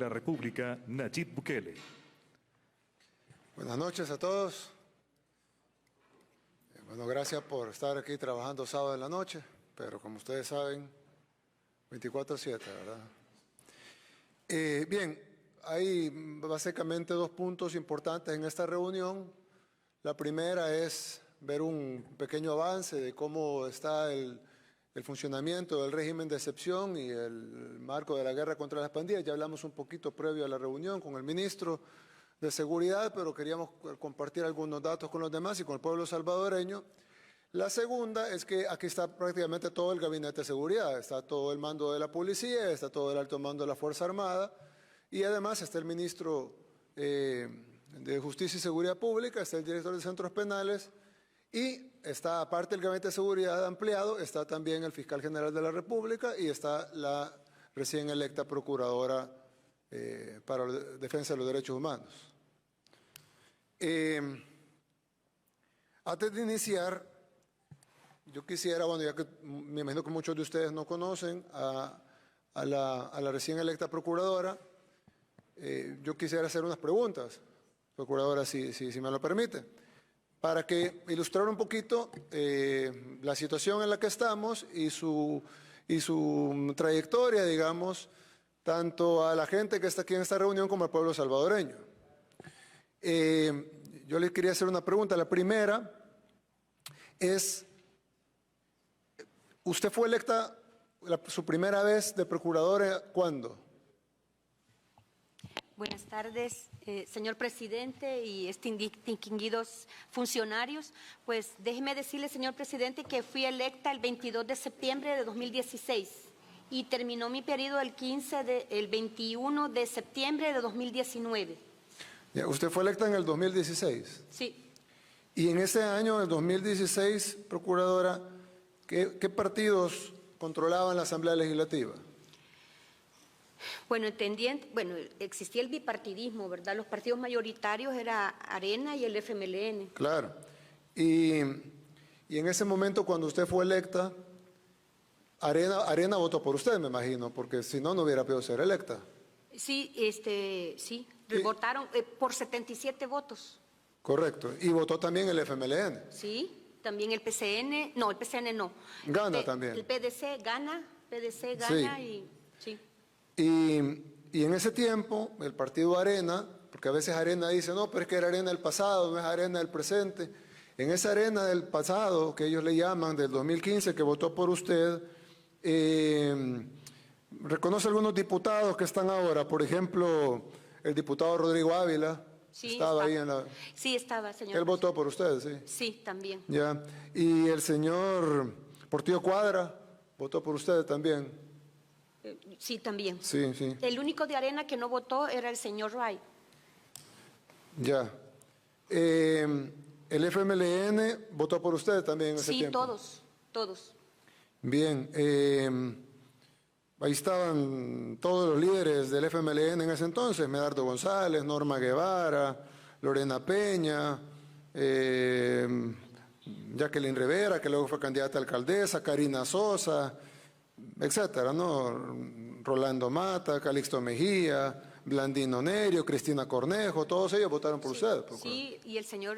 la República, Nayib Bukele. Buenas noches a todos. Bueno, gracias por estar aquí trabajando sábado en la noche, pero como ustedes saben, 24/7, ¿verdad? Bien, hay básicamente dos puntos importantes en esta reunión. La primera es ver un pequeño avance de cómo está el funcionamiento del régimen de excepción y el marco de la guerra contra las pandillas. Ya hablamos un poquito previo a la reunión con el ministro de Seguridad, pero queríamos compartir algunos datos con los demás y con el pueblo salvadoreño. La segunda es que aquí está prácticamente todo el gabinete de seguridad, está todo el mando de la policía, está todo el alto mando de la Fuerza Armada y además está el ministro de Justicia y Seguridad Pública, está el director de centros penales y está, aparte del gabinete de seguridad ampliado, está también el fiscal general de la República y está la recién electa procuradora para la defensa de los derechos humanos. Antes de iniciar, yo quisiera, bueno, ya que me imagino que muchos de ustedes no conocen a la recién electa procuradora, yo quisiera hacer unas preguntas, procuradora, si me lo permite, para que ilustrar un poquito la situación en la que estamos y su trayectoria, digamos, tanto a la gente que está aquí en esta reunión como al pueblo salvadoreño. Yo les quería hacer una pregunta. La primera es, ¿usted fue electa su primera vez de procuradora cuándo? Buenas tardes, señor presidente y distinguidos funcionarios. Pues déjeme decirle, señor presidente, que fui electa el 22 de septiembre de 2016 y terminó mi periodo el 21 de septiembre de 2019. ¿Usted fue electa en el 2016? Sí. Y en ese año, el 2016, procuradora, ¿qué partidos controlaban la Asamblea Legislativa? Bueno, existía el bipartidismo, ¿verdad? Los partidos mayoritarios era Arena y el FMLN. Claro. Y en ese momento, cuando usted fue electa, Arena votó por usted, me imagino, porque si no, no hubiera podido ser electa. Sí, sí, votaron por 77 votos. Correcto. Y votó también el FMLN. Sí, también el PCN, no, el PCN no. Gana también. El PDC gana sí. y sí. Y en ese tiempo, el partido Arena, porque a veces Arena dice, no, pero es que era Arena del pasado, no es Arena del presente. En esa Arena del pasado, que ellos le llaman, del 2015, que votó por usted, reconoce algunos diputados que están ahora, por ejemplo, el diputado Rodrigo Ávila, sí, estaba ahí en la... Sí, estaba, señor. Él votó por usted, sí. Sí, también. Ya. Y el señor Portillo Cuadra votó por usted también. Sí, también. Sí, sí. El único de Arena que no votó era el señor Ray. Ya. El FMLN votó por usted también en ese tiempo. Sí, todos. Bien. Ahí estaban todos los líderes del FMLN en ese entonces, Medardo González, Norma Guevara, Lorena Peña, Jacqueline Rivera, que luego fue candidata a alcaldesa, Karina Sosa, etcétera, ¿no? Rolando Mata, Calixto Mejía, Blandino Nerio, Cristina Cornejo, todos ellos votaron por usted. Sí, y el señor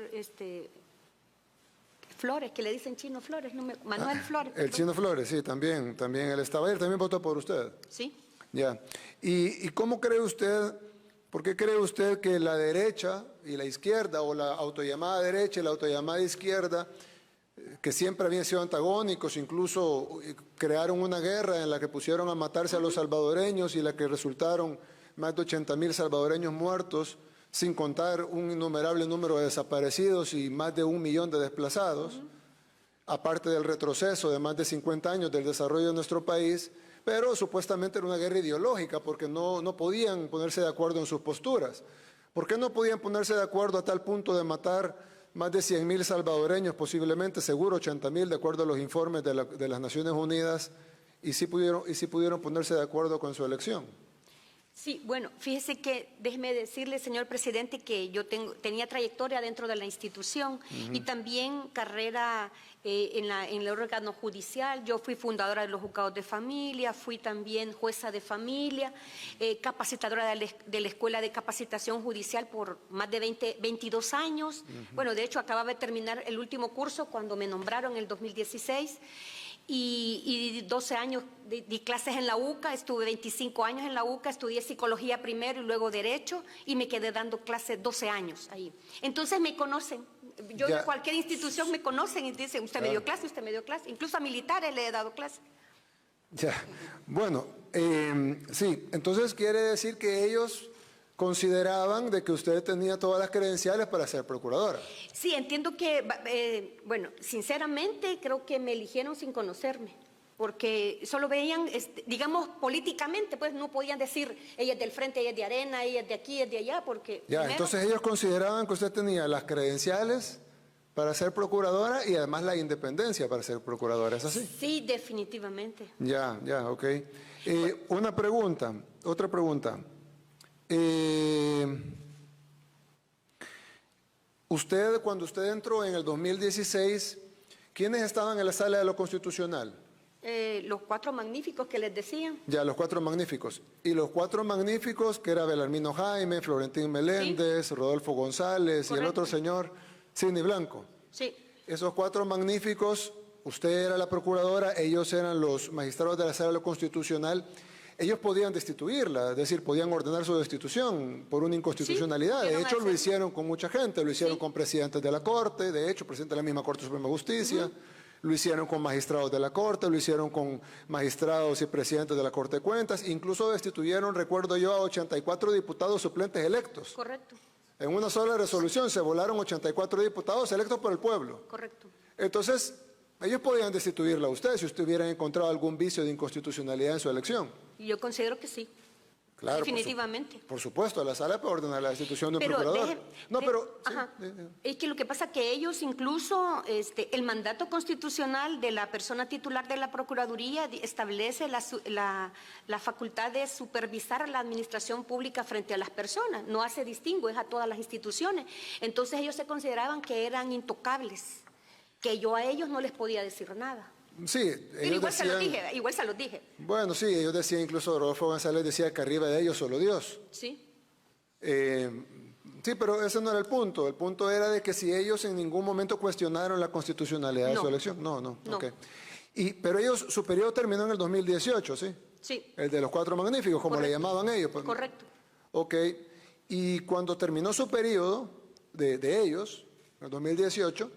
Flores, que le dicen Chino Flores, Manuel Flores. El Chino Flores, sí, también él estaba, él también votó por usted. Sí. Ya. ¿Y cómo cree usted, por qué cree usted que la derecha y la izquierda, o la autollamada derecha y la autollamada izquierda, que siempre habían sido antagónicos, incluso crearon una guerra en la que pusieron a matarse a los salvadoreños y en la que resultaron más de 80,000 salvadoreños muertos, sin contar un innumerable número de desaparecidos y más de 1 millón de desplazados, aparte del retroceso de más de 50 años del desarrollo de nuestro país, pero supuestamente era una guerra ideológica porque no podían ponerse de acuerdo en sus posturas? ¿Por qué no podían ponerse de acuerdo a tal punto de matar más de 100,000 salvadoreños, posiblemente, seguro 80,000, de acuerdo a los informes de las Naciones Unidas, y sí pudieron ponerse de acuerdo con su elección? Sí, bueno, fíjese que déjeme decirle, señor presidente, que yo tenía trayectoria dentro de la institución y también carrera en el órgano judicial. Yo fui fundadora de los juzgados de familia, fui también jueza de familia, capacitadora de la Escuela de Capacitación Judicial por más de 22 años. Bueno, de hecho, acababa de terminar el último curso cuando me nombraron en el 2016. Y 12 años di clases en la UCA, estuve 25 años en la UCA, estudié psicología primero y luego derecho y me quedé dando clases 12 años ahí. Entonces me conocen, yo Ya. en cualquier institución me conocen y dicen, usted me dio clase, usted me dio clase, incluso a militares le he dado clase. Ya, bueno, sí, entonces quiere decir que ellos consideraban de que usted tenía todas las credenciales para ser procuradora. Sí, entiendo que, bueno, sinceramente creo que me eligieron sin conocerme, porque solo veían, digamos, políticamente, pues no podían decir, ella es del frente, ella es de Arena, ella es de aquí, ella es de allá, porque... Ya, primero, entonces ellos consideraban que usted tenía las credenciales para ser procuradora y además la independencia para ser procuradora, ¿es así? Sí, definitivamente. Ya, ok. Una pregunta, otra pregunta. Usted, cuando usted entró en el 2016, ¿quiénes estaban en la sala de lo constitucional? Los 4 magníficos que les decían. Ya, los 4 magníficos. Y los 4 magníficos, que era Belarmino Jaime, Florentín Meléndez, Rodolfo González y el Correcto. otro señor, Sidney Blanco. Sí, Esos 4 magníficos, usted era la procuradora, ellos eran los magistrados de la sala de lo constitucional. Ellos podían destituirla, es decir, podían ordenar su destitución por una inconstitucionalidad. Sí, De llegaron a hecho, lo hacerlo. hicieron con mucha gente, lo hicieron Sí. con presidentes de la Corte, de hecho, presidente de la misma Corte Suprema de Justicia, lo hicieron con magistrados de la Corte, lo hicieron con magistrados y presidentes de la Corte de Cuentas, incluso destituyeron, recuerdo yo, a 84 diputados suplentes electos. correcto, En una sola resolución se volaron 84 diputados electos por el pueblo. correcto. Entonces, ellos podían destituirla a usted si usted hubiera encontrado algún vicio de inconstitucionalidad en su elección. Y yo considero que sí. Claro, Definitivamente. Por supuesto, la sala puede ordenar la destitución de un Pero procurador. deje- Pero... sí, ajá. Es que lo que pasa es que ellos incluso, el mandato constitucional de la persona titular de la Procuraduría establece la facultad de supervisar la administración pública frente a las personas, no hace distingo, es a todas las instituciones. Entonces ellos se consideraban que eran intocables, que yo a ellos no les podía decir nada. sí, Pero ellos igual decían... igual se los dije, Bueno, sí, ellos decían, incluso Rodolfo González decía que arriba de ellos solo Dios. ¿sí? Sí, pero ese no era el punto. El punto era de que si ellos en ningún momento cuestionaron la constitucionalidad de No. su elección. No. No. Ok. Pero ellos, su periodo terminó en el 2018, ¿sí? Sí, El de los 4 magníficos, como le Correcto. llamaban ellos. Pues. correcto. Ok. Y cuando terminó su periodo de ellos, en el 2018,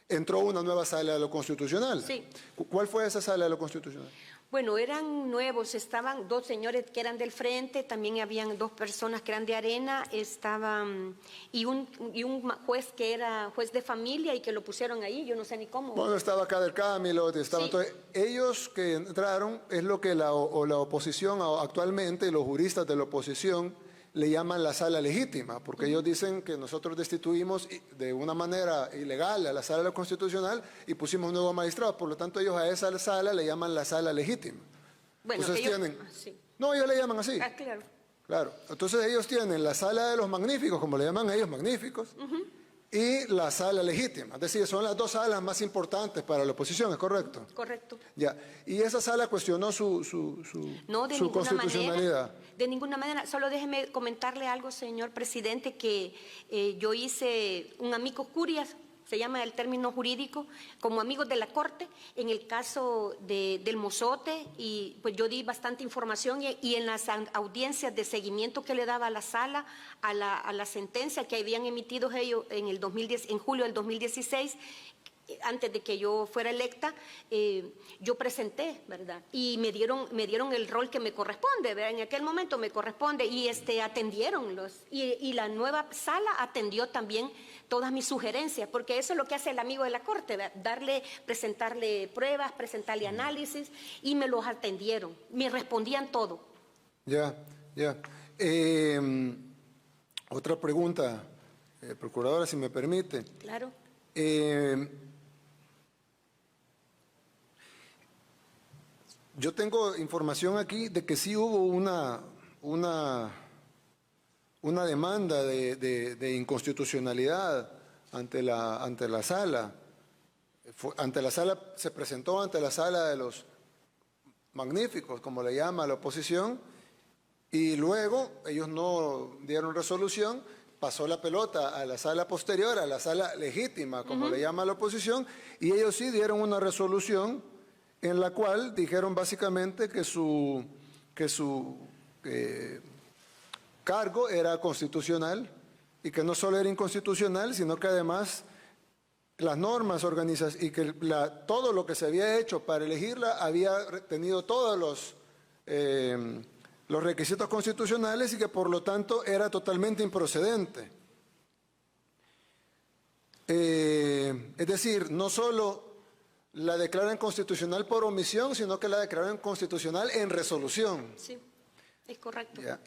entró una nueva sala de lo constitucional. Sí. ¿Cuál fue esa sala de lo constitucional? Bueno, eran nuevos, estaban 2 señores que eran del frente, también habían 2 personas que eran de Arena, estaban y un juez que era juez de familia y que lo pusieron ahí, yo no sé ni cómo. Bueno, estaba Kader Camilo, estaba... Sí. Entonces, ellos que entraron es lo que la oposición actualmente, los juristas de la oposición, le llaman la sala legítima, porque ellos dicen que nosotros destituimos de una manera ilegal a la sala de lo constitucional y pusimos un nuevo magistrado, por lo tanto ellos a esa sala le llaman la sala legítima. Bueno, Entonces que yo- tienen... sí. No, ellos le llaman así. Ah, claro. Claro, entonces ellos tienen la sala de los magníficos, como le llaman ellos, magníficos, y la sala legítima. Es decir, son las 2 salas más importantes para la oposición, ¿es correcto? Correcto. Ya, y esa sala cuestionó su No, de su ninguna constitucionalidad. manera. De ninguna manera. Solo déjeme comentarle algo, señor presidente, que yo hice un amigo curias, se llama el término jurídico, como amigos de la Corte, en el caso del Mozote, y pues yo di bastante información y en las audiencias de seguimiento que le daba a la sala, a la sentencia que habían emitido ellos en el 2010, en julio del 2016, antes de que yo fuera electa, yo presenté, ¿verdad? Y me dieron el rol que me corresponde, ¿verdad? En aquel momento me corresponde y atendieron y la nueva sala atendió también todas mis sugerencias, porque eso es lo que hace el amigo de la Corte, ¿verdad? Presentarle pruebas, presentarle análisis y me los atendieron, me respondían todo. Ya. Otra pregunta, procuradora, si me permite. Claro. Yo tengo información aquí de que sí hubo una demanda de inconstitucionalidad ante la sala. Se presentó ante la sala de los magníficos, como le llama la oposición, y luego ellos no dieron resolución, pasó la pelota a la sala posterior, a la sala legítima, como le llama la oposición, y ellos sí dieron una resolución en la cual dijeron básicamente que su cargo era constitucional y que no solo era inconstitucional, sino que además las normas organizadas y que todo lo que se había hecho para elegirla había tenido todos los requisitos constitucionales y que por lo tanto era totalmente improcedente. Es decir, no solo la declaran constitucional por omisión, sino que la declaran constitucional en resolución. Sí, es correcto. Ya,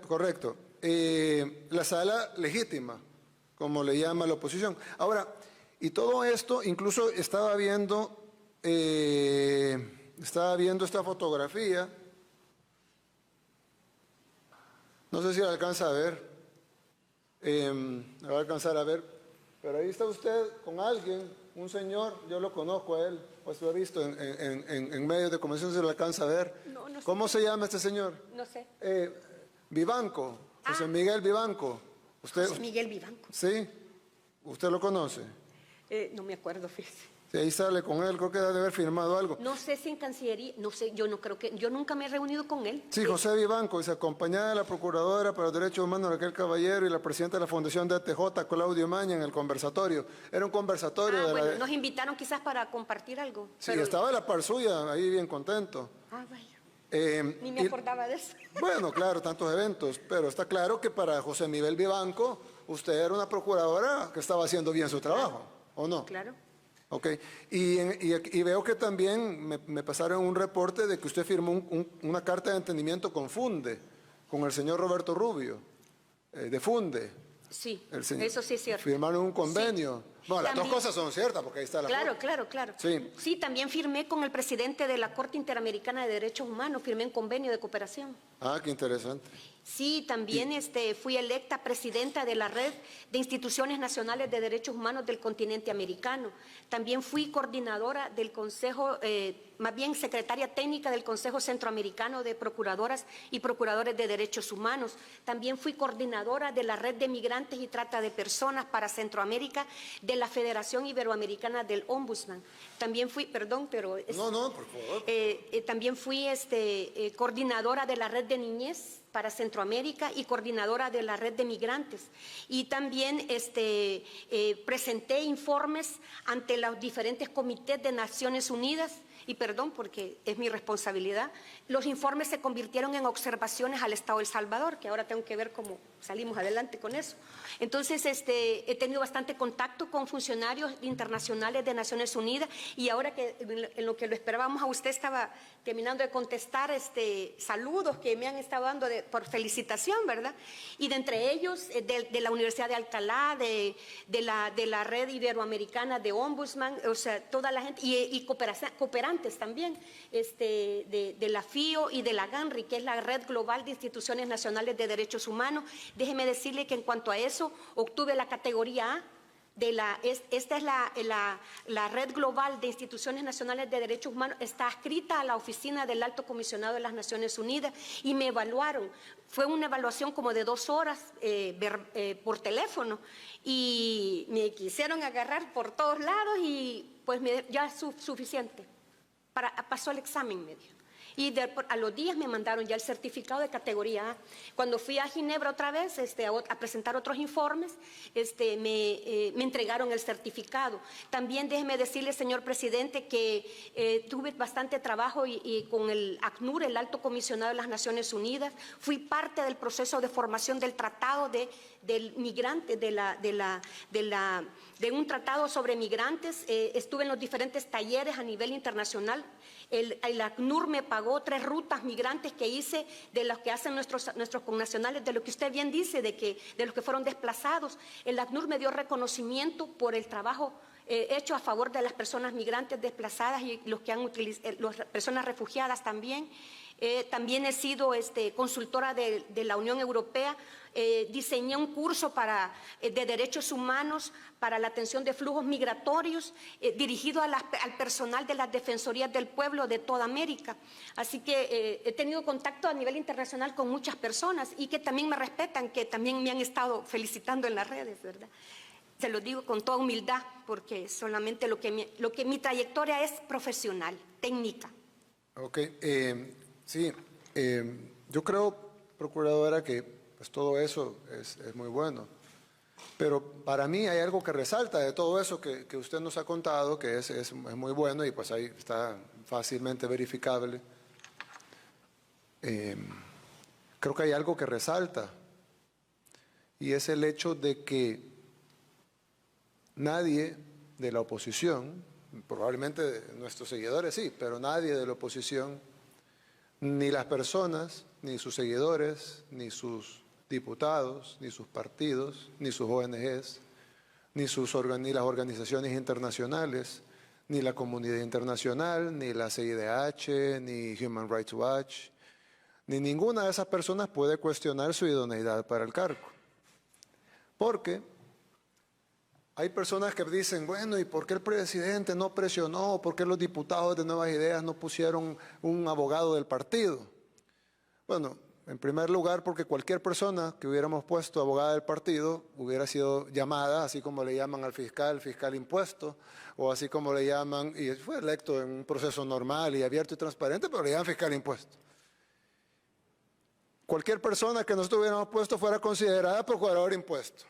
correcto. La sala legítima, como le llama la oposición. Ahora, y todo esto, incluso estaba viendo esta fotografía. No sé si la alcanza a ver. La va a alcanzar a ver. Pero ahí está usted con alguien, un señor, yo lo conozco a él, pues lo he visto en medios de comunicación, se lo alcanza a ver. No, no sé. ¿Cómo se llama este señor? No sé. Vivanco, José Miguel Vivanco. ¿Usted, José Miguel Vivanco. sí? ¿Usted lo conoce? No me acuerdo, fíjese. Sí, ahí sale con él, creo que debe haber firmado algo. No sé si en Cancillería, no sé, yo no creo que, yo nunca me he reunido con él. Sí, José Vivanco, dice, acompañada de la Procuradora para los Derechos Humanos Raquel Caballero y la Presidenta de la Fundación de ATJ, Claudio Maña, en el conversatorio. Era un conversatorio de bueno, nos invitaron quizás para compartir algo. Sí, pero... estaba la par suya, ahí bien contento. Vaya, ni me acordaba de eso. Bueno, claro, tantos eventos, pero está claro que para José Miguel Vivanco, usted era una procuradora que estaba haciendo bien su trabajo, ¿o no? Claro. Ok, y veo que también me pasaron un reporte de que usted firmó una carta de entendimiento con Funde, con el señor Roberto Rubio, de Funde. Sí, Señor, eso sí es cierto. Firmaron un convenio. Sí. Bueno, las También, dos cosas son ciertas, porque ahí está la Claro, foto. claro. Sí. Sí, también firmé con el presidente de la Corte Interamericana de Derechos Humanos, firmé un convenio de cooperación. Ah, qué interesante. Sí, también fui electa presidenta de la Red de Instituciones Nacionales de Derechos Humanos del continente americano. También fui coordinadora del Consejo, más bien secretaria técnica del Consejo Centroamericano de Procuradoras y Procuradores de Derechos Humanos. También fui coordinadora de la Red de Migrantes y Trata de Personas para Centroamérica de la Federación Iberoamericana del Ombudsman. También fui, perdón, pero... No, por favor. También fui coordinadora de la Red de Niñez para Centroamérica y coordinadora de la Red de Migrantes. Y también presenté informes ante los diferentes comités de Naciones Unidas, y perdón porque es mi responsabilidad, los informes se convirtieron en observaciones al Estado de El Salvador, que ahora tengo que ver cómo salimos adelante con eso. Entonces, he tenido bastante contacto con funcionarios internacionales de Naciones Unidas, y ahora que en lo que lo esperábamos a usted estaba terminando de contestar saludos que me han estado dando por felicitación, ¿verdad? Y de entre ellos, de la Universidad de Alcalá, de la Red Iberoamericana de Ombudsman, o sea, toda la gente, y cooperantes también, de la FIO y de la GANRI, que es la Red Global de Instituciones Nacionales de Derechos Humanos. Déjeme decirle que en cuanto a eso, obtuve la categoría A. Esta es la Red Global de Instituciones Nacionales de Derechos Humanos, está adscrita a la Oficina del Alto Comisionado de las Naciones Unidas, y me evaluaron. Fue una evaluación como de 2 horas por teléfono, y me quisieron agarrar por todos lados, y pues ya es suficiente. Pasó el examen, me dijo. Y a los días me mandaron ya el certificado de categoría A. Cuando fui a Ginebra otra vez a presentar otros informes, me entregaron el certificado. También déjeme decirle, señor presidente, que tuve bastante trabajo y con el ACNUR, el Alto Comisionado de las Naciones Unidas. Fui parte del proceso de formación del tratado del migrante, de un tratado sobre migrantes. Estuve en los diferentes talleres a nivel internacional. El ACNUR me pagó 3 rutas migrantes que hice, de los que hacen nuestros connacionales, de lo que usted bien dice, de los que fueron desplazados. El ACNUR me dio reconocimiento por el trabajo hecho a favor de las personas migrantes desplazadas y los que han las personas refugiadas también. También he sido consultora de la Unión Europea. Diseñé un curso de derechos humanos para la atención de flujos migratorios dirigido al personal de las Defensorías del Pueblo de toda América. Así que he tenido contacto a nivel internacional con muchas personas y que también me respetan, que también me han estado felicitando en las redes, ¿verdad? Se lo digo con toda humildad, porque solamente lo que mi trayectoria es profesional, técnica. Ok, sí, yo creo, procuradora, que pues, todo eso es muy bueno. Pero para mí hay algo que resalta de todo eso que usted nos ha contado, que es muy bueno y pues ahí está fácilmente verificable. Creo que hay algo que resalta y es el hecho de que nadie de la oposición, probablemente nuestros seguidores sí, pero nadie de la oposición, ni las personas, ni sus seguidores, ni sus diputados, ni sus partidos, ni sus ONGs, ni las organizaciones internacionales, ni la comunidad internacional, ni la CIDH, ni Human Rights Watch, ni ninguna de esas personas puede cuestionar su idoneidad para el cargo. Porque hay personas que dicen, bueno, ¿y por qué el presidente no presionó? ¿Por qué los diputados de Nuevas Ideas no pusieron un abogado del partido? Bueno, en primer lugar, porque cualquier persona que hubiéramos puesto abogada del partido hubiera sido llamada, así como le llaman al fiscal impuesto, o así como le llaman, y fue electo en un proceso normal y abierto y transparente, pero le llaman fiscal impuesto. Cualquier persona que nosotros hubiéramos puesto fuera considerada procurador impuesto.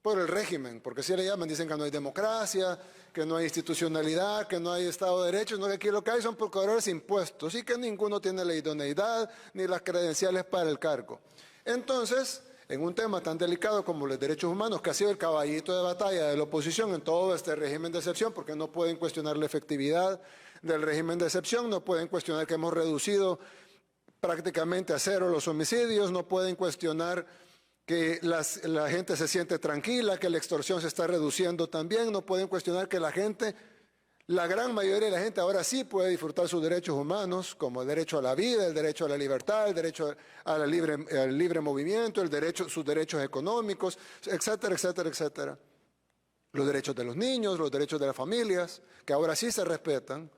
Por el régimen, porque si le llaman, dicen que no hay democracia, que no hay institucionalidad, que no hay Estado de Derecho, no, que aquí lo que hay son procuradores impuestos y que ninguno tiene la idoneidad ni las credenciales para el cargo. Entonces, en un tema tan delicado como los derechos humanos, que ha sido el caballito de batalla de la oposición en todo este régimen de excepción, porque no pueden cuestionar la efectividad del régimen de excepción, no pueden cuestionar que hemos reducido prácticamente a cero los homicidios, no pueden cuestionar que la gente se siente tranquila, que la extorsión se está reduciendo también, no pueden cuestionar que la gente, la gran mayoría de la gente ahora sí puede disfrutar sus derechos humanos, como el derecho a la vida, el derecho a la libertad, el derecho al libre movimiento, sus derechos económicos, etcétera, etcétera, etcétera. Los derechos de los niños, los derechos de las familias, que ahora sí se respetan.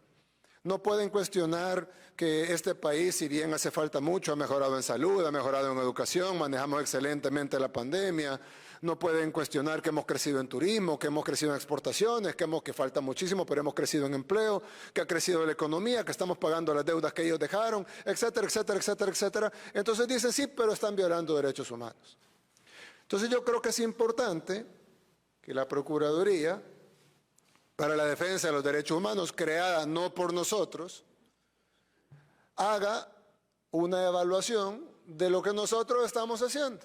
No pueden cuestionar que este país, si bien hace falta mucho, ha mejorado en salud, ha mejorado en educación, manejamos excelentemente la pandemia. No pueden cuestionar que hemos crecido en turismo, que hemos crecido en exportaciones, que falta muchísimo, pero hemos crecido en empleo, que ha crecido la economía, que estamos pagando las deudas que ellos dejaron, etcétera, etcétera, etcétera, etcétera. Entonces dicen, sí, pero están violando derechos humanos. Entonces yo creo que es importante que la Procuraduría para la Defensa de los Derechos Humanos, creada no por nosotros, haga una evaluación de lo que nosotros estamos haciendo.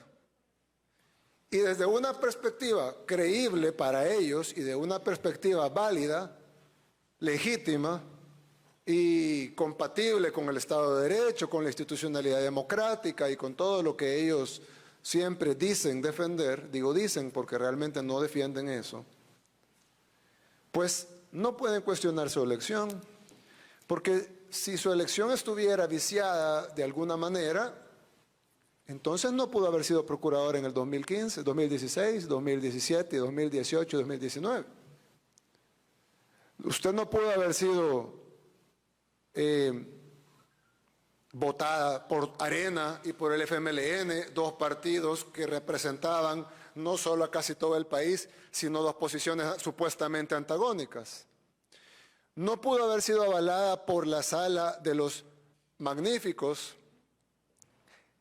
Y desde una perspectiva creíble para ellos y de una perspectiva válida, legítima y compatible con el Estado de Derecho, con la institucionalidad democrática y con todo lo que ellos siempre dicen defender, digo dicen porque realmente no defienden eso, pues no pueden cuestionar su elección, porque si su elección estuviera viciada de alguna manera, entonces no pudo haber sido procurador en el 2015, 2016, 2017, 2018, 2019. Usted no pudo haber sido votada por Arena y por el FMLN, dos partidos que representaban no solo a casi todo el país, sino dos posiciones supuestamente antagónicas. No pudo haber sido avalada por la Sala de los Magníficos,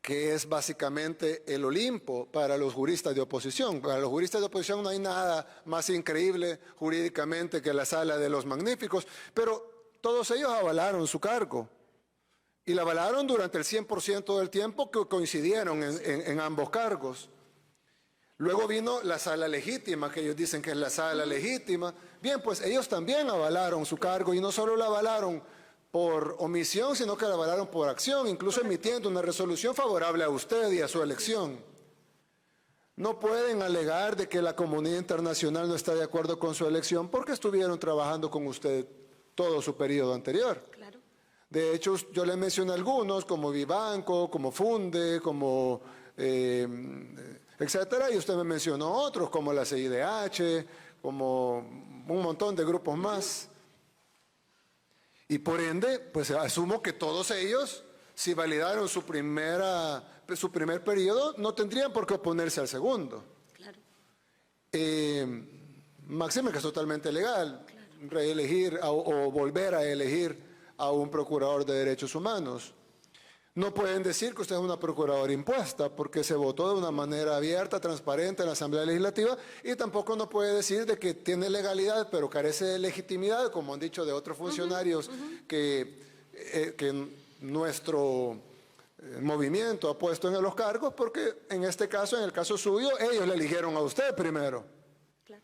que es básicamente el Olimpo para los juristas de oposición. Para los juristas de oposición no hay nada más increíble jurídicamente que la Sala de los Magníficos, pero todos ellos avalaron su cargo. Y la avalaron durante el 100% del tiempo que coincidieron en ambos cargos. Luego vino la sala legítima, que ellos dicen que es la sala legítima. Bien, pues ellos también avalaron su cargo y no solo la avalaron por omisión, sino que la avalaron por acción, incluso emitiendo una resolución favorable a usted y a su elección. No pueden alegar de que la comunidad internacional no está de acuerdo con su elección porque estuvieron trabajando con usted todo su periodo anterior. Claro. De hecho, yo le mencioné algunos, como Vivanco, como Funde, como etcétera, y usted me mencionó otros, como la CIDH, como un montón de grupos más. Y por ende, pues asumo que todos ellos, si validaron su primer periodo, no tendrían por qué oponerse al segundo. Claro. Máxime que es totalmente legal reelegir o volver a elegir a un procurador de derechos humanos. No pueden decir que usted es una procuradora impuesta porque se votó de una manera abierta, transparente en la Asamblea Legislativa, y tampoco no puede decir de que tiene legalidad pero carece de legitimidad, como han dicho de otros funcionarios que nuestro movimiento ha puesto en los cargos, porque en este caso, en el caso suyo, ellos le eligieron a usted primero. Claro.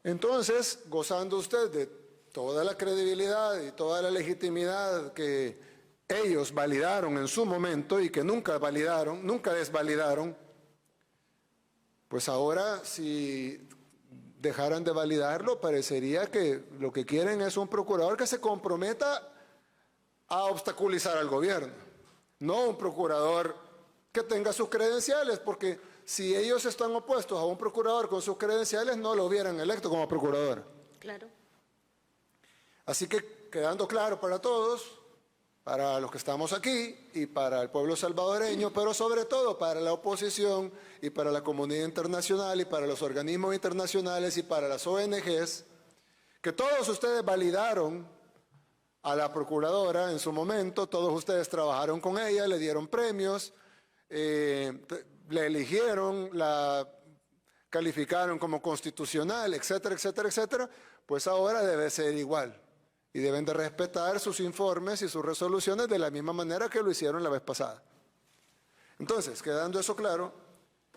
Entonces, gozando usted de toda la credibilidad y toda la legitimidad que ellos validaron en su momento y que nunca validaron, nunca desvalidaron, pues ahora si dejaran de validarlo, parecería que lo que quieren es un procurador que se comprometa a obstaculizar al gobierno, no un procurador que tenga sus credenciales, porque si ellos están opuestos a un procurador con sus credenciales, no lo hubieran electo como procurador. Claro. Así que, quedando claro para todos, para los que estamos aquí y para el pueblo salvadoreño, pero sobre todo para la oposición y para la comunidad internacional y para los organismos internacionales y para las ONGs, que todos ustedes validaron a la procuradora en su momento, todos ustedes trabajaron con ella, le dieron premios, le eligieron, la calificaron como constitucional, etcétera, etcétera, etcétera, pues ahora debe ser igual. Y deben de respetar sus informes y sus resoluciones de la misma manera que lo hicieron la vez pasada. Entonces, quedando eso claro,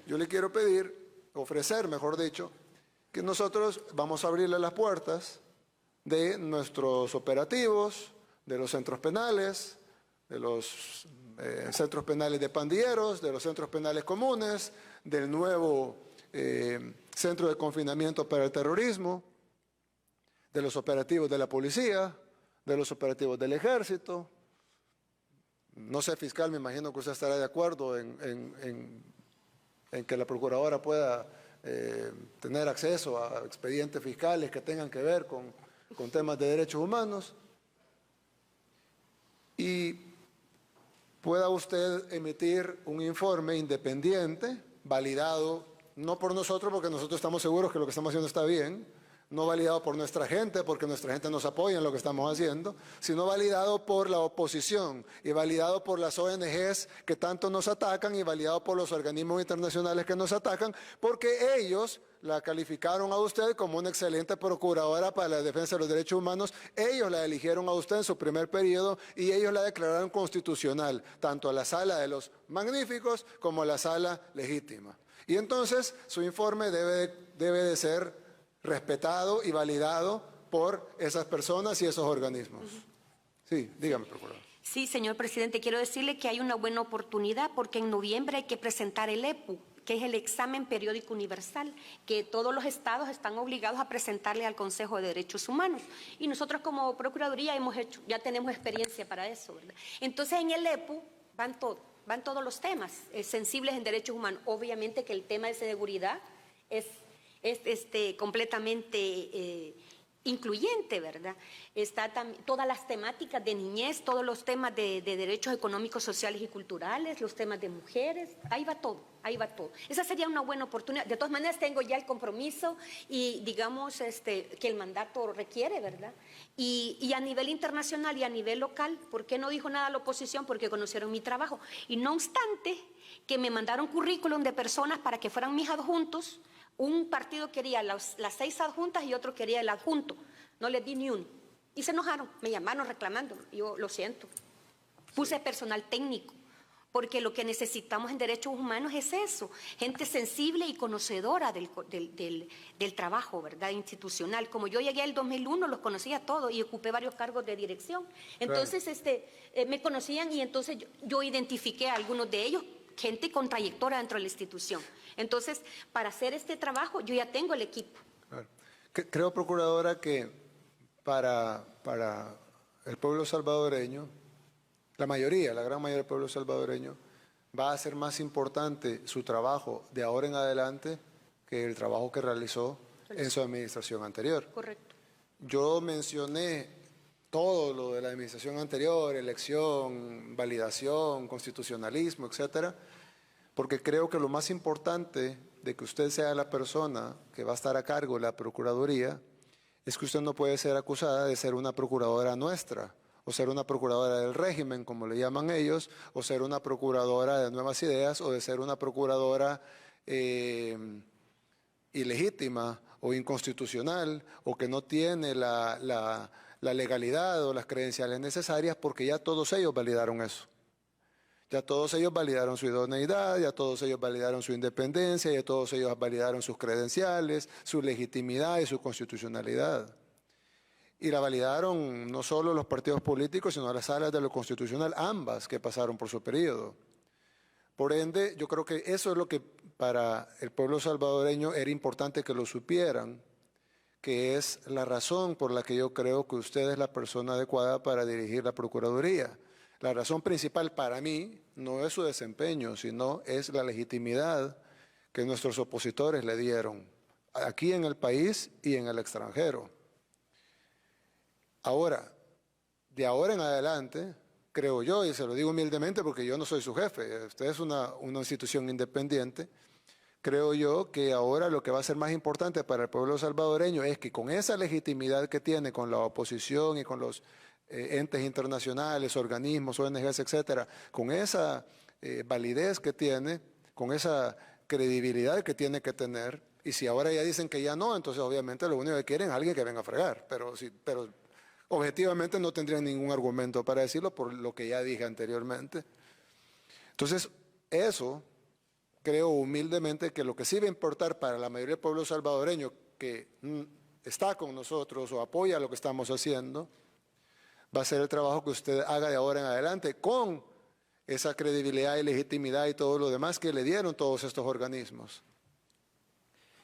yo le quiero pedir, ofrecer, mejor dicho, que nosotros vamos a abrirle las puertas de nuestros operativos, de los centros penales, de los centros penales de pandilleros, de los centros penales comunes, del nuevo centro de confinamiento para el terrorismo, de los operativos de la policía, de los operativos del ejército. No sé, fiscal, me imagino que usted estará de acuerdo en que la procuradora pueda tener acceso a expedientes fiscales que tengan que ver con temas de derechos humanos, y pueda usted emitir un informe independiente, validado, no por nosotros, porque nosotros estamos seguros que lo que estamos haciendo está bien, no validado por nuestra gente, porque nuestra gente nos apoya en lo que estamos haciendo, sino validado por la oposición y validado por las ONGs que tanto nos atacan y validado por los organismos internacionales que nos atacan, porque ellos la calificaron a usted como una excelente procuradora para la defensa de los derechos humanos, ellos la eligieron a usted en su primer periodo y ellos la declararon constitucional, tanto a la sala de los magníficos como a la sala legítima. Y entonces su informe debe de ser respetado y validado por esas personas y esos organismos. Sí, dígame, procurador. Sí, señor presidente, quiero decirle que hay una buena oportunidad porque en noviembre hay que presentar el EPU, que es el examen periódico universal, que todos los estados están obligados a presentarle al Consejo de Derechos Humanos. Y nosotros como Procuraduría ya tenemos experiencia para eso, ¿verdad? Entonces en el EPU van todos los temas sensibles en derechos humanos. Obviamente que el tema de seguridad es completamente incluyente, ¿verdad? Está todas las temáticas de niñez, todos los temas de derechos económicos, sociales y culturales, los temas de mujeres, ahí va todo, ahí va todo. Esa sería una buena oportunidad. De todas maneras, tengo ya el compromiso y digamos que el mandato requiere, ¿verdad? Y a nivel internacional y a nivel local, ¿por qué no dijo nada la oposición? Porque conocieron mi trabajo. Y no obstante, que me mandaron currículum de personas para que fueran mis adjuntos. Un partido quería las 6 adjuntas y otro quería el adjunto. No les di ni uno. Y se enojaron, me llamaron reclamando. Yo lo siento. Puse personal técnico, porque lo que necesitamos en derechos humanos es eso, gente sensible y conocedora del trabajo, ¿verdad?, institucional. Como yo llegué el 2001, los conocía todos y ocupé varios cargos de dirección. Entonces, me conocían y entonces yo identifiqué a algunos de ellos, gente con trayectoria dentro de la institución. Entonces, para hacer este trabajo, yo ya tengo el equipo. Claro. Creo, procuradora, que para el pueblo salvadoreño, la mayoría, la gran mayoría del pueblo salvadoreño, va a ser más importante su trabajo de ahora en adelante que el trabajo que realizó en su administración anterior. Correcto. Yo mencioné todo lo de la administración anterior, elección, validación, constitucionalismo, etcétera, porque creo que lo más importante de que usted sea la persona que va a estar a cargo de la Procuraduría es que usted no puede ser acusada de ser una procuradora nuestra, o ser una procuradora del régimen, como le llaman ellos, o ser una procuradora de nuevas ideas, o de ser una procuradora ilegítima o inconstitucional, o que no tiene la legalidad o las credenciales necesarias, porque ya todos ellos validaron eso. Ya todos ellos validaron su idoneidad, ya todos ellos validaron su independencia, ya todos ellos validaron sus credenciales, su legitimidad y su constitucionalidad. Y la validaron no solo los partidos políticos, sino las salas de lo constitucional, ambas que pasaron por su periodo. Por ende, yo creo que eso es lo que para el pueblo salvadoreño era importante que lo supieran, que es la razón por la que yo creo que usted es la persona adecuada para dirigir la Procuraduría. La razón principal para mí no es su desempeño, sino es la legitimidad que nuestros opositores le dieron, aquí en el país y en el extranjero. Ahora, de ahora en adelante, creo yo, y se lo digo humildemente porque yo no soy su jefe, usted es una institución independiente, creo yo que ahora lo que va a ser más importante para el pueblo salvadoreño es que con esa legitimidad que tiene con la oposición y con los entes internacionales, organismos, ONGs, etcétera, con esa validez que tiene, con esa credibilidad que tiene que tener, y si ahora ya dicen que ya no, entonces obviamente lo único que quieren es alguien que venga a fregar, pero objetivamente no tendrían ningún argumento para decirlo por lo que ya dije anteriormente. Entonces, eso creo humildemente que lo que sí va a importar para la mayoría del pueblo salvadoreño que está con nosotros o apoya lo que estamos haciendo, va a ser el trabajo que usted haga de ahora en adelante con esa credibilidad y legitimidad y todo lo demás que le dieron todos estos organismos.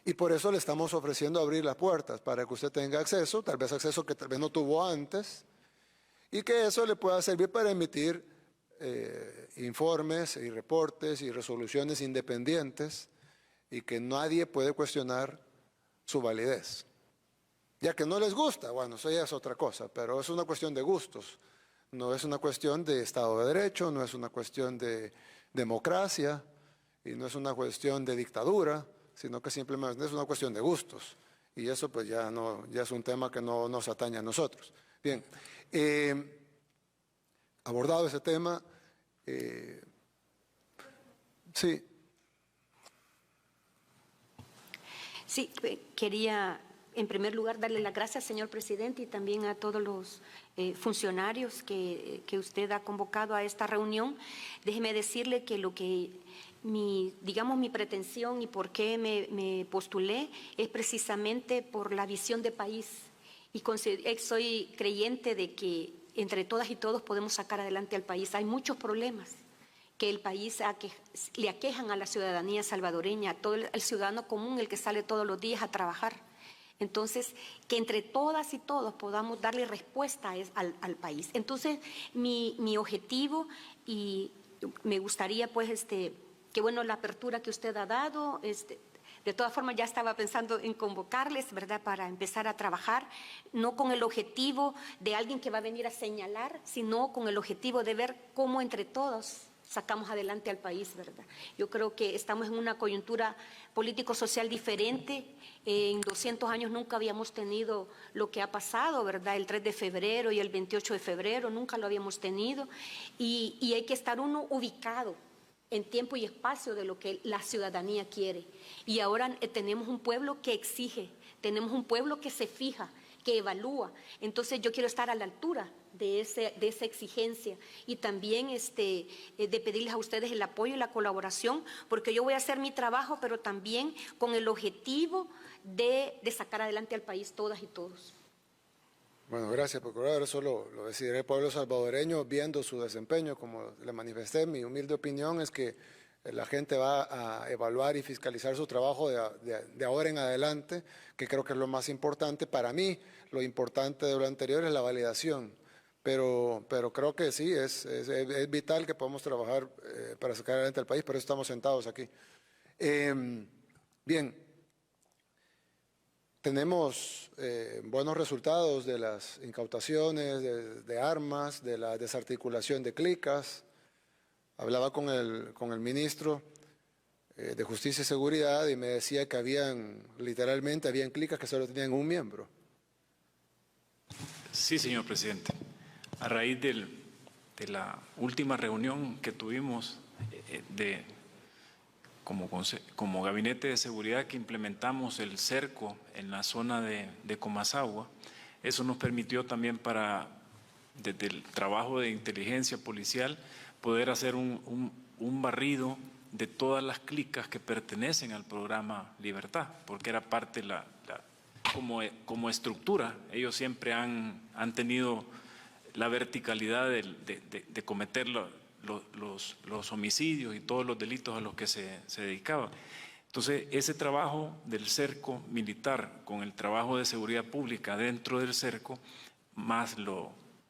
Y por eso le estamos ofreciendo abrir las puertas para que usted tenga acceso, tal vez acceso que tal vez no tuvo antes, y que eso le pueda servir para emitir informes y reportes y resoluciones independientes y que nadie puede cuestionar su validez. Ya que no les gusta, bueno, eso ya es otra cosa, pero es una cuestión de gustos, no es una cuestión de Estado de Derecho, no es una cuestión de democracia y no es una cuestión de dictadura, sino que simplemente es una cuestión de gustos. Y eso pues ya es un tema que no nos atañe a nosotros. Bien, abordado ese tema, sí. Sí, quería en primer lugar darle las gracias, señor presidente, y también a todos los funcionarios que usted ha convocado a esta reunión. Déjeme decirle que lo que mi pretensión y por qué me postulé es precisamente por la visión de país. Y soy creyente de que entre todas y todos podemos sacar adelante al país. Hay muchos problemas que el país le aquejan a la ciudadanía salvadoreña, a todo el ciudadano común, el que sale todos los días a trabajar. Entonces, que entre todas y todos podamos darle respuesta al país. Entonces, mi objetivo, y me gustaría pues que bueno la apertura que usted ha dado, de todas formas ya estaba pensando en convocarles, ¿verdad?, para empezar a trabajar, no con el objetivo de alguien que va a venir a señalar, sino con el objetivo de ver cómo entre todos sacamos adelante al país, ¿verdad? Yo creo que estamos en una coyuntura político-social diferente. En 200 años nunca habíamos tenido lo que ha pasado, ¿verdad? El 3 de febrero y el 28 de febrero, nunca lo habíamos tenido. Y hay que estar uno ubicado en tiempo y espacio de lo que la ciudadanía quiere. Y ahora tenemos un pueblo que exige, tenemos un pueblo que se fija, que evalúa. Entonces yo quiero estar a la altura de esa exigencia y también de pedirles a ustedes el apoyo y la colaboración, porque yo voy a hacer mi trabajo, pero también con el objetivo de sacar adelante al país todas y todos. Bueno, gracias, procurador. Eso lo decidirá el pueblo salvadoreño viendo su desempeño. Como le manifesté, mi humilde opinión es que la gente va a evaluar y fiscalizar su trabajo de ahora en adelante, que creo que es lo más importante. Para mí, lo importante de lo anterior es la validación, pero creo que sí, es vital que podamos trabajar para sacar adelante al país, por eso estamos sentados aquí. Bien, tenemos buenos resultados de las incautaciones de armas, de la desarticulación de clicas. Hablaba con el ministro de Justicia y Seguridad y me decía que literalmente habían clicas que solo tenían un miembro. Sí, señor presidente. A raíz de la última reunión que tuvimos como Gabinete de Seguridad, que implementamos el cerco en la zona de Comasagua, eso nos permitió también desde el trabajo de inteligencia policial, poder hacer un barrido de todas las clicas que pertenecen al programa Libertad, porque era parte como estructura. Ellos siempre han tenido la verticalidad de cometer los homicidios y todos los delitos a los que se dedicaban. Entonces, ese trabajo del cerco militar con el trabajo de seguridad pública dentro del cerco, más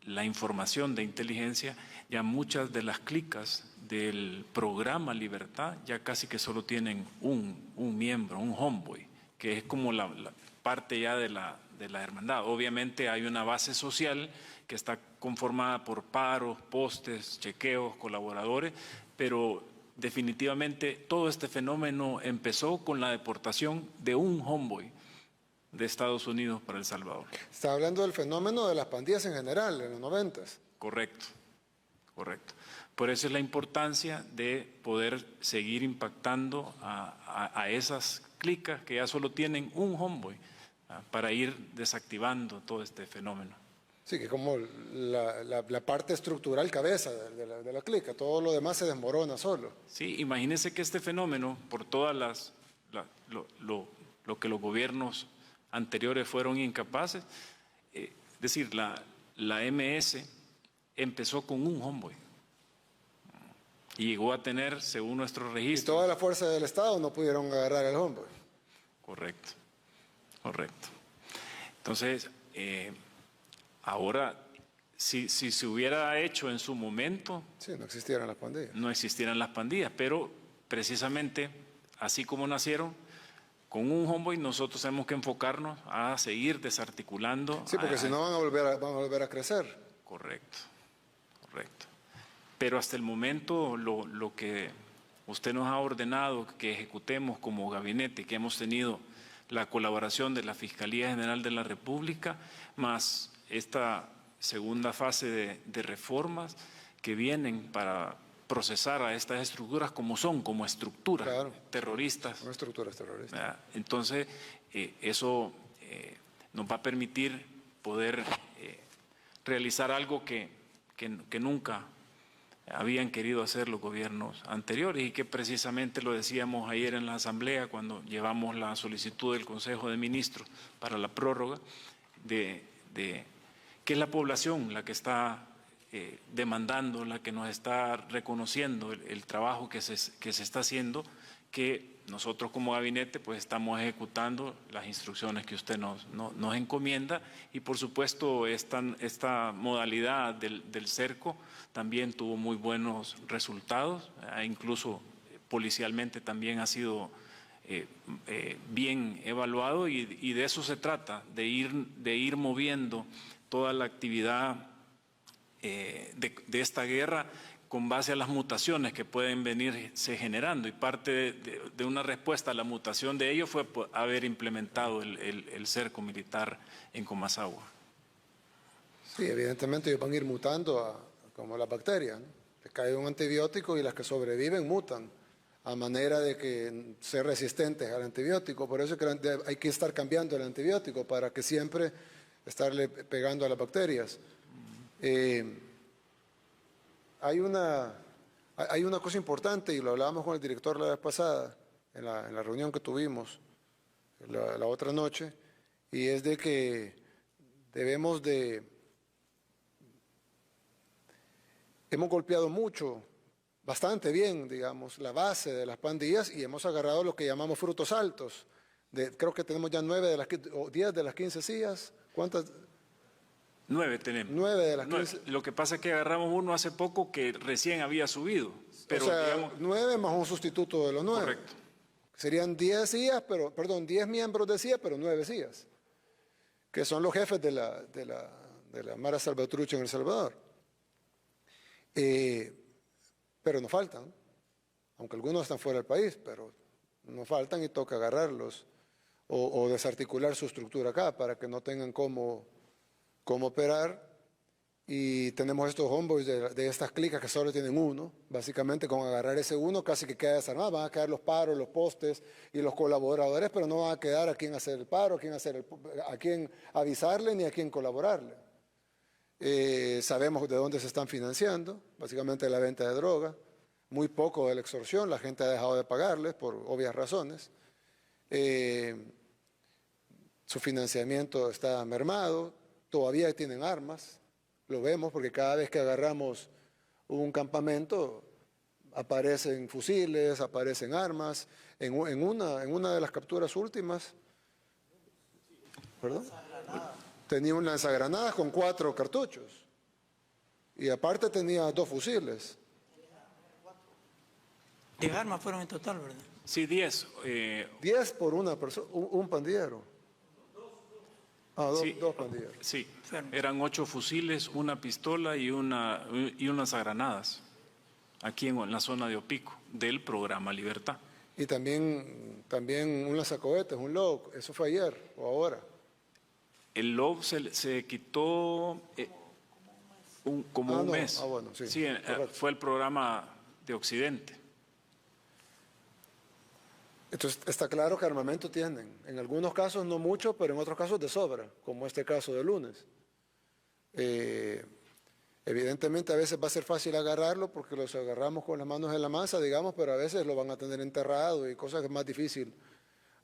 la información de inteligencia, ya muchas de las clicas del programa Libertad ya casi que solo tienen un miembro, un homeboy, que es como la parte ya de la hermandad. Obviamente hay una base social que está conformada por paros, postes, chequeos, colaboradores, pero definitivamente todo este fenómeno empezó con la deportación de un homeboy de Estados Unidos para El Salvador. Está hablando del fenómeno de las pandillas en general, en los 90s. Correcto, correcto. Por eso es la importancia de poder seguir impactando a esas clicas que ya solo tienen un homeboy, para ir desactivando todo este fenómeno. Sí, que como la parte estructural cabeza de la clica, todo lo demás se desmorona solo. Sí, imagínense que este fenómeno, por todas lo que los gobiernos anteriores fueron incapaces, es decir, la MS empezó con un homeboy y llegó a tener, según nuestro registro. Y toda la fuerza del Estado no pudieron agarrar el homeboy. Correcto, correcto. Entonces, ahora, si se hubiera hecho en su momento… Sí, no existieran las pandillas. No existieran las pandillas, pero precisamente así como nacieron, con un homeboy nosotros tenemos que enfocarnos a seguir desarticulando. Sí, porque si no van a volver a crecer. Correcto, correcto. Pero hasta el momento lo que usted nos ha ordenado que ejecutemos como gabinete, que hemos tenido la colaboración de la Fiscalía General de la República, más esta segunda fase de reformas que vienen para procesar a estas estructuras como estructuras, claro, terroristas. Son estructuras terroristas. ¿Verdad? Entonces, eso nos va a permitir poder realizar algo que nunca habían querido hacer los gobiernos anteriores y que precisamente lo decíamos ayer en la Asamblea cuando llevamos la solicitud del Consejo de Ministros para la prórroga, que es la población la que está demandando, la que nos está reconociendo el trabajo que se está haciendo, que nosotros como gabinete pues estamos ejecutando las instrucciones que usted nos encomienda y por supuesto esta modalidad del cerco también tuvo muy buenos resultados, incluso policialmente también ha sido bien evaluado y de eso se trata, de ir moviendo toda la actividad de esta guerra con base a las mutaciones que pueden venirse generando y parte de una respuesta a la mutación de ello fue haber implementado el cerco militar en Comasagua. Sí, evidentemente ellos van a ir mutando como las bacterias, ¿no? Les cae un antibiótico y las que sobreviven mutan a manera de que ser resistentes al antibiótico. Por eso es que hay que estar cambiando el antibiótico para que siempre estarle pegando a las bacterias. Hay una cosa importante y lo hablábamos con el director la vez pasada en la reunión que tuvimos la otra noche, y es de que hemos golpeado mucho, bastante bien, digamos, la base de las pandillas y hemos agarrado lo que llamamos frutos altos. Creo que tenemos ya 10 de las 15 sillas. ¿Cuántas? 9 tenemos. 9 de las 9. 15. Lo que pasa es que agarramos uno hace poco que recién había subido. Pero, o sea, digamos, 9 más un sustituto de los 9. correcto. Serían 10 CIAs, pero, perdón, 10 miembros de CIA, pero 9 CIAs, que son los jefes de la Mara Salvatrucha en El Salvador. Pero nos faltan, aunque algunos están fuera del país, pero nos faltan y toca agarrarlos o desarticular su estructura acá para que no tengan cómo operar. Y tenemos estos homeboys de estas clicas que solo tienen uno. Básicamente con agarrar ese uno casi que queda desarmado. Van a quedar los paros, los postes y los colaboradores, pero no van a quedar a quién hacer el paro, a quién avisarle ni a quién colaborarle. Sabemos de dónde se están financiando, básicamente de la venta de droga, muy poco de la extorsión, la gente ha dejado de pagarles por obvias razones. Su financiamiento está mermado, todavía tienen armas. Lo vemos porque cada vez que agarramos un campamento aparecen fusiles, aparecen armas. En una de las capturas últimas, ¿perdón? Tenía un lanzagranadas con 4 cartuchos y aparte tenía 2 fusiles. 10 armas fueron en total, ¿verdad? Sí, 10. 10 por una persona, un pandillero. Sí. 2 pandilleros. Sí, eran 8 fusiles, una pistola y unas granadas aquí en la zona de Opico del programa Libertad. Y también un lanzacohetes, un LOB. ¿Eso fue ayer o ahora? El LOB se quitó como un mes. Bueno, sí. Sí, fue el programa de Occidente. Entonces, está claro que armamento tienen. En algunos casos no mucho, pero en otros casos de sobra, como este caso de lunes. Evidentemente a veces va a ser fácil agarrarlo porque los agarramos con las manos en la masa, digamos, pero a veces lo van a tener enterrado y cosas que es más difícil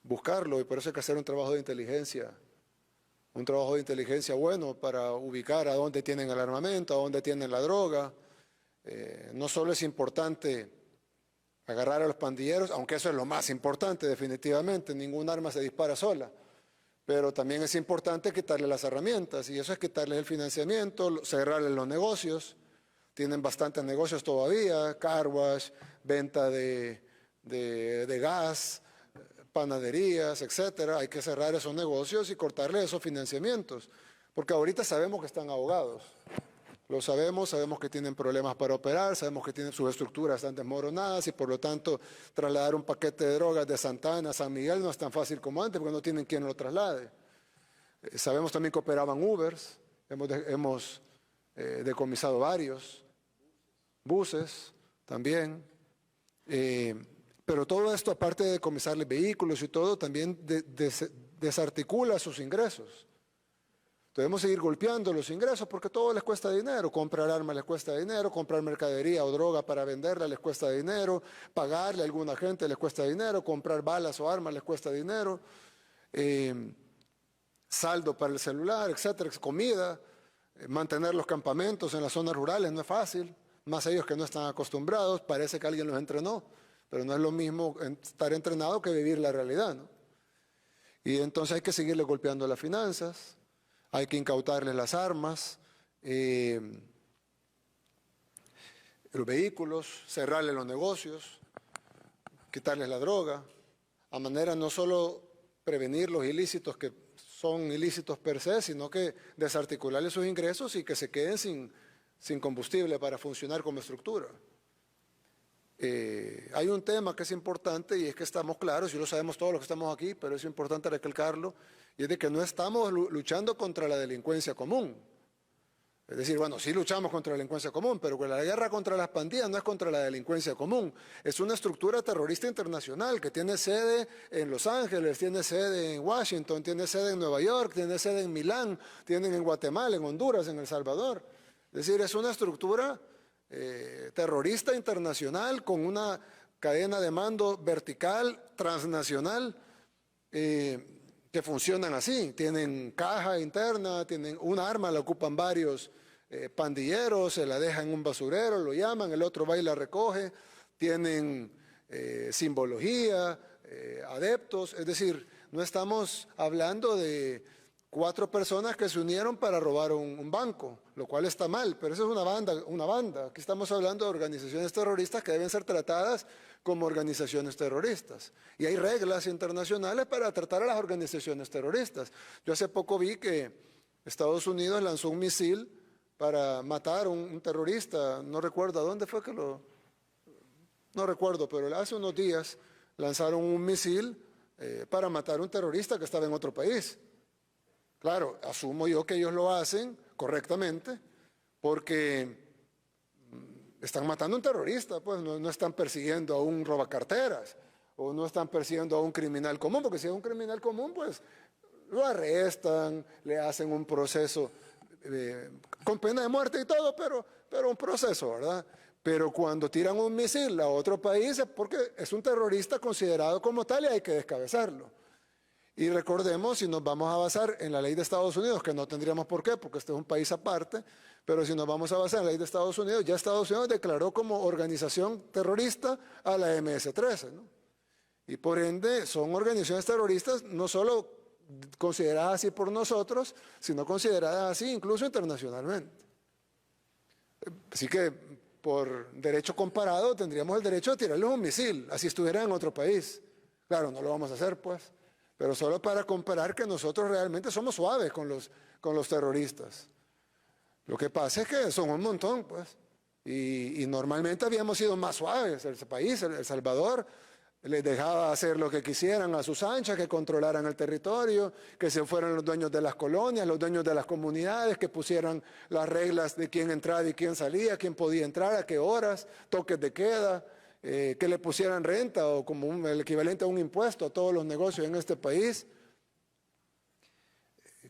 buscarlo y por eso hay que hacer un trabajo de inteligencia bueno para ubicar a dónde tienen el armamento, a dónde tienen la droga. No solo es importante agarrar a los pandilleros, aunque eso es lo más importante definitivamente, ningún arma se dispara sola, pero también es importante quitarle las herramientas y eso es quitarles el financiamiento, cerrarles los negocios. Tienen bastantes negocios todavía, car wash, venta de gas, panaderías, etcétera. Hay que cerrar esos negocios y cortarles esos financiamientos, porque ahorita sabemos que están ahogados. Lo sabemos que tienen problemas para operar, sabemos que tienen sus estructuras están desmoronadas y por lo tanto trasladar un paquete de drogas de Santa Ana a San Miguel no es tan fácil como antes porque no tienen quien lo traslade. Sabemos también que operaban Ubers, hemos decomisado varios, buses también, pero todo esto aparte de decomisarles vehículos y todo también desarticula sus ingresos. Debemos seguir golpeando los ingresos porque todo les cuesta dinero. Comprar armas les cuesta dinero, comprar mercadería o droga para venderla les cuesta dinero, pagarle a alguna gente les cuesta dinero, comprar balas o armas les cuesta dinero, saldo para el celular, etcétera, comida, mantener los campamentos en las zonas rurales no es fácil, más ellos que no están acostumbrados, parece que alguien los entrenó, pero no es lo mismo estar entrenado que vivir la realidad, ¿no? Y entonces hay que seguirle golpeando las finanzas. Hay que incautarles las armas, los vehículos, cerrarles los negocios, quitarles la droga, a manera no solo prevenir los ilícitos que son ilícitos per se, sino que desarticularles sus ingresos y que se queden sin combustible para funcionar como estructura. Hay un tema que es importante y es que estamos claros, y lo sabemos todos los que estamos aquí, pero es importante recalcarlo, y es de que no estamos luchando contra la delincuencia común. Es decir, bueno, sí luchamos contra la delincuencia común, pero la guerra contra las pandillas no es contra la delincuencia común. Es una estructura terrorista internacional que tiene sede en Los Ángeles, tiene sede en Washington, tiene sede en Nueva York, tiene sede en Milán, tienen en Guatemala, en Honduras, en El Salvador. Es decir, es una estructura terrorista internacional con una cadena de mando vertical, transnacional, que funcionan así. Tienen caja interna, tienen una arma, la ocupan varios pandilleros, se la dejan en un basurero, lo llaman, el otro va y la recoge, tienen simbología, adeptos, es decir, no estamos hablando de 4 personas que se unieron para robar un banco, lo cual está mal, pero eso es una banda. Aquí estamos hablando de organizaciones terroristas que deben ser tratadas como organizaciones terroristas. Y hay reglas internacionales para tratar a las organizaciones terroristas. Yo hace poco vi que Estados Unidos lanzó un misil para matar a un terrorista, no recuerdo a dónde fue que no recuerdo, pero hace unos días lanzaron un misil para matar a un terrorista que estaba en otro país. Claro, asumo yo que ellos lo hacen correctamente porque están matando a un terrorista, pues no están persiguiendo a un robacarteras o no están persiguiendo a un criminal común, porque si es un criminal común, pues lo arrestan, le hacen un proceso con pena de muerte y todo, pero un proceso, ¿verdad? Pero cuando tiran un misil a otro país es porque es un terrorista considerado como tal y hay que descabezarlo. Y recordemos, si nos vamos a basar en la ley de Estados Unidos, que no tendríamos por qué, porque este es un país aparte, pero si nos vamos a basar en la ley de Estados Unidos, ya Estados Unidos declaró como organización terrorista a la MS-13, ¿no? Y por ende son organizaciones terroristas no solo consideradas así por nosotros, sino consideradas así incluso internacionalmente. Así que por derecho comparado tendríamos el derecho de tirarles un misil, así estuviera en otro país. Claro, no lo vamos a hacer pues, pero solo para comparar que nosotros realmente somos suaves con los terroristas. Lo que pasa es que son un montón pues, y normalmente habíamos sido más suaves. El país, El Salvador, les dejaba hacer lo que quisieran a sus anchas, que controlaran el territorio, que se fueran los dueños de las colonias, los dueños de las comunidades, que pusieran las reglas de quién entraba y quién salía, quién podía entrar, a qué horas, toques de queda, que le pusieran renta o como el equivalente a un impuesto a todos los negocios en este país,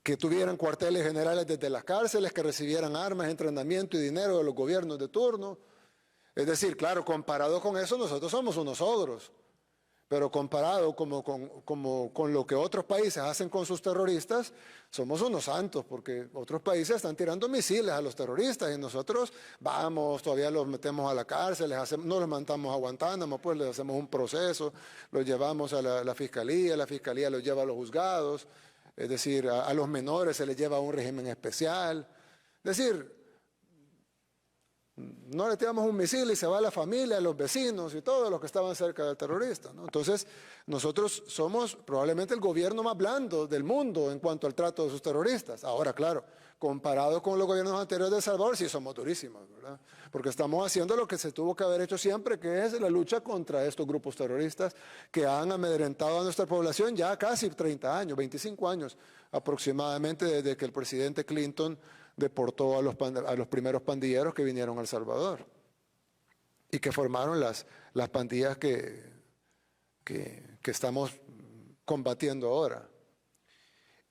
que tuvieran cuarteles generales desde las cárceles, que recibieran armas, entrenamiento y dinero de los gobiernos de turno. Es decir, claro, comparado con eso nosotros somos unos ogros. Pero comparado con lo que otros países hacen con sus terroristas, somos unos santos, porque otros países están tirando misiles a los terroristas y nosotros vamos, todavía los metemos a la cárcel, no los mandamos a Guantánamo, pues les hacemos un proceso, los llevamos a la fiscalía los lleva a los juzgados, es decir, a los menores se les lleva a un régimen especial. Es decir, no le tiramos un misil y se va a la familia, a los vecinos y todos los que estaban cerca del terrorista, ¿no? Entonces, nosotros somos probablemente el gobierno más blando del mundo en cuanto al trato de sus terroristas. Ahora, claro, comparado con los gobiernos anteriores de El Salvador, sí somos durísimos, ¿verdad? Porque estamos haciendo lo que se tuvo que haber hecho siempre, que es la lucha contra estos grupos terroristas que han amedrentado a nuestra población ya casi 30 años, 25 años aproximadamente desde que el presidente Clinton deportó a los primeros pandilleros que vinieron a El Salvador y que formaron las pandillas que estamos combatiendo ahora.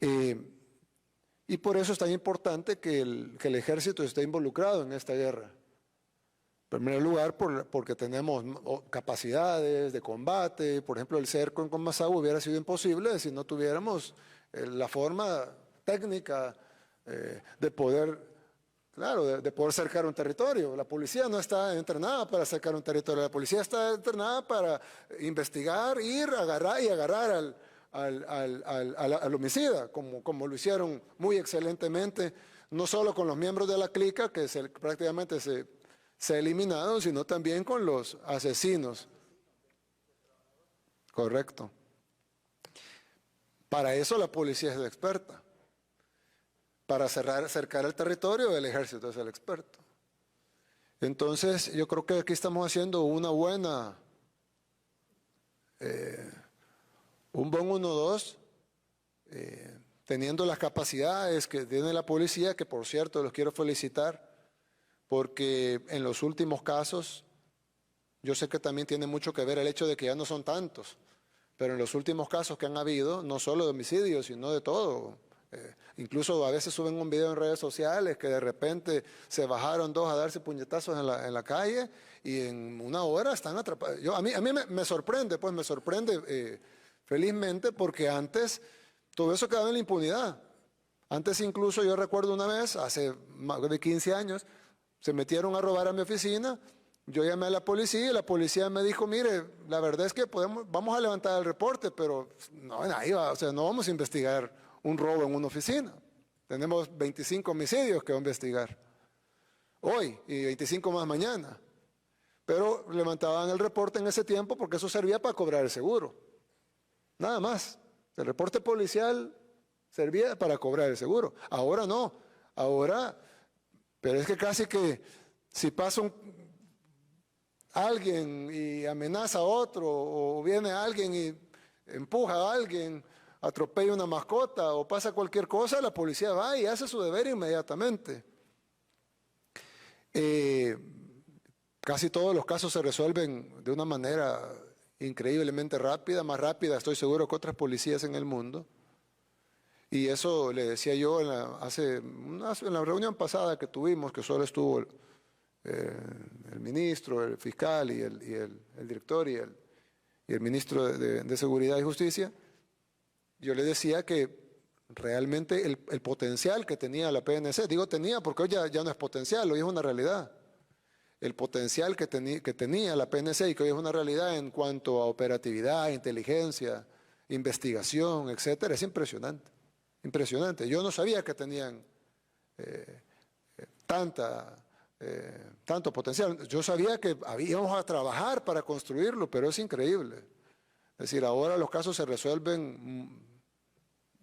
Y por eso es tan importante que el ejército esté involucrado en esta guerra. En primer lugar, porque tenemos capacidades de combate. Por ejemplo, el cerco en Comasagua hubiera sido imposible si no tuviéramos la forma técnica de poder, claro, de poder cercar un territorio. La policía no está entrenada para cercar un territorio, la policía está entrenada para investigar, ir, agarrar al homicida, como lo hicieron muy excelentemente, no solo con los miembros de la clica, que prácticamente se eliminaron, sino también con los asesinos. Correcto. Para eso la policía es la experta. Para cercar el territorio, el ejército es el experto. Entonces, yo creo que aquí estamos haciendo una buena, un buen 1-2, teniendo las capacidades que tiene la policía, que por cierto los quiero felicitar, porque en los últimos casos, yo sé que también tiene mucho que ver el hecho de que ya no son tantos, pero en los últimos casos que han habido, no solo de homicidios, sino de todo. Incluso a veces suben un video en redes sociales que de repente se bajaron 2 a darse puñetazos en la calle y en una hora están atrapados. A mí me sorprende, pues me sorprende felizmente, porque antes todo eso quedaba en la impunidad. Antes incluso yo recuerdo una vez, hace más de 15 años, se metieron a robar a mi oficina. Yo llamé a la policía y la policía me dijo, mire, la verdad es que vamos a levantar el reporte, pero no, ahí va, o sea, no vamos a investigar un robo en una oficina. Tenemos 25 homicidios que investigar hoy y 25 más mañana. Pero levantaban el reporte en ese tiempo porque eso servía para cobrar el seguro. Nada más. El reporte policial servía para cobrar el seguro. Ahora no. Ahora, pero es que casi que si pasa alguien y amenaza a otro, o viene alguien y empuja a alguien, atropella una mascota o pasa cualquier cosa, la policía va y hace su deber inmediatamente. Casi todos los casos se resuelven de una manera increíblemente rápida, más rápida, estoy seguro, que otras policías en el mundo. Y eso le decía yo en la reunión pasada que tuvimos, que solo estuvo el ministro, el fiscal y el director y el ministro de Seguridad y Justicia. Yo le decía que realmente el potencial que tenía la PNC, digo tenía porque hoy ya no es potencial, hoy es una realidad. El potencial que tenía la PNC y que hoy es una realidad en cuanto a operatividad, inteligencia, investigación, etcétera, es impresionante. Impresionante. Yo no sabía que tenían tanto potencial. Yo sabía que íbamos a trabajar para construirlo, pero es increíble. Es decir, ahora los casos se resuelven,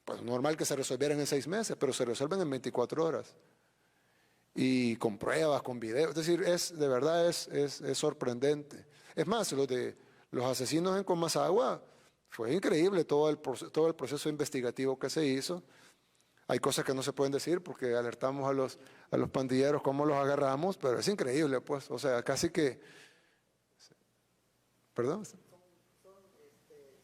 pues normal que se resolvieran en 6 meses, pero se resuelven en 24 horas. Y con pruebas, con videos. Es decir, de verdad es sorprendente. Es más, los asesinos en Comasagua, fue increíble todo el proceso investigativo que se hizo. Hay cosas que no se pueden decir porque alertamos a los pandilleros cómo los agarramos, pero es increíble, pues. O sea, casi que... ¿Perdón?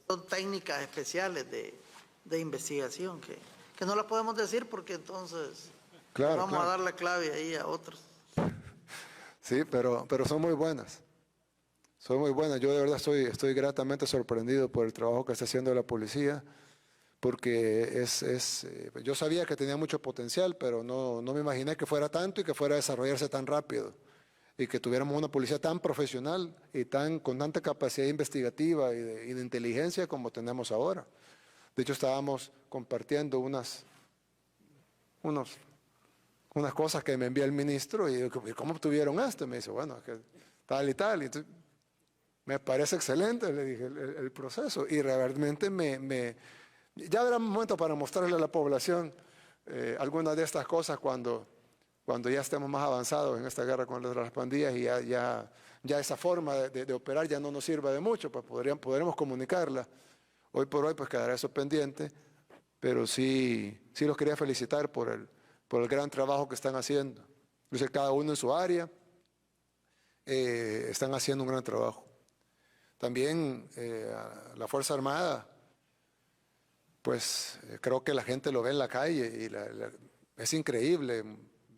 Son técnicas especiales de investigación que no las podemos decir porque entonces vamos a dar la clave ahí a otros. Sí, pero son muy buenas. Son muy buenas. Yo de verdad estoy gratamente sorprendido por el trabajo que está haciendo la policía, porque yo sabía que tenía mucho potencial, pero no me imaginé que fuera tanto y que fuera a desarrollarse tan rápido, y que tuviéramos una policía tan profesional y con tanta capacidad investigativa y de inteligencia como tenemos ahora. De hecho, estábamos compartiendo unas cosas que me envía el ministro, y ¿cómo obtuvieron esto? Me dice, bueno, que tal y tal. Y entonces, me parece excelente, le dije, el proceso. Y realmente ya habrá un momento para mostrarle a la población algunas de estas cosas cuando ya estemos más avanzados en esta guerra contra las pandillas y ya esa forma de operar ya no nos sirva de mucho, pues podremos comunicarla. Hoy por hoy pues quedará eso pendiente, pero sí los quería felicitar por el gran trabajo que están haciendo. Yo sé, cada uno en su área están haciendo un gran trabajo. También la Fuerza Armada, pues creo que la gente lo ve en la calle y es increíble.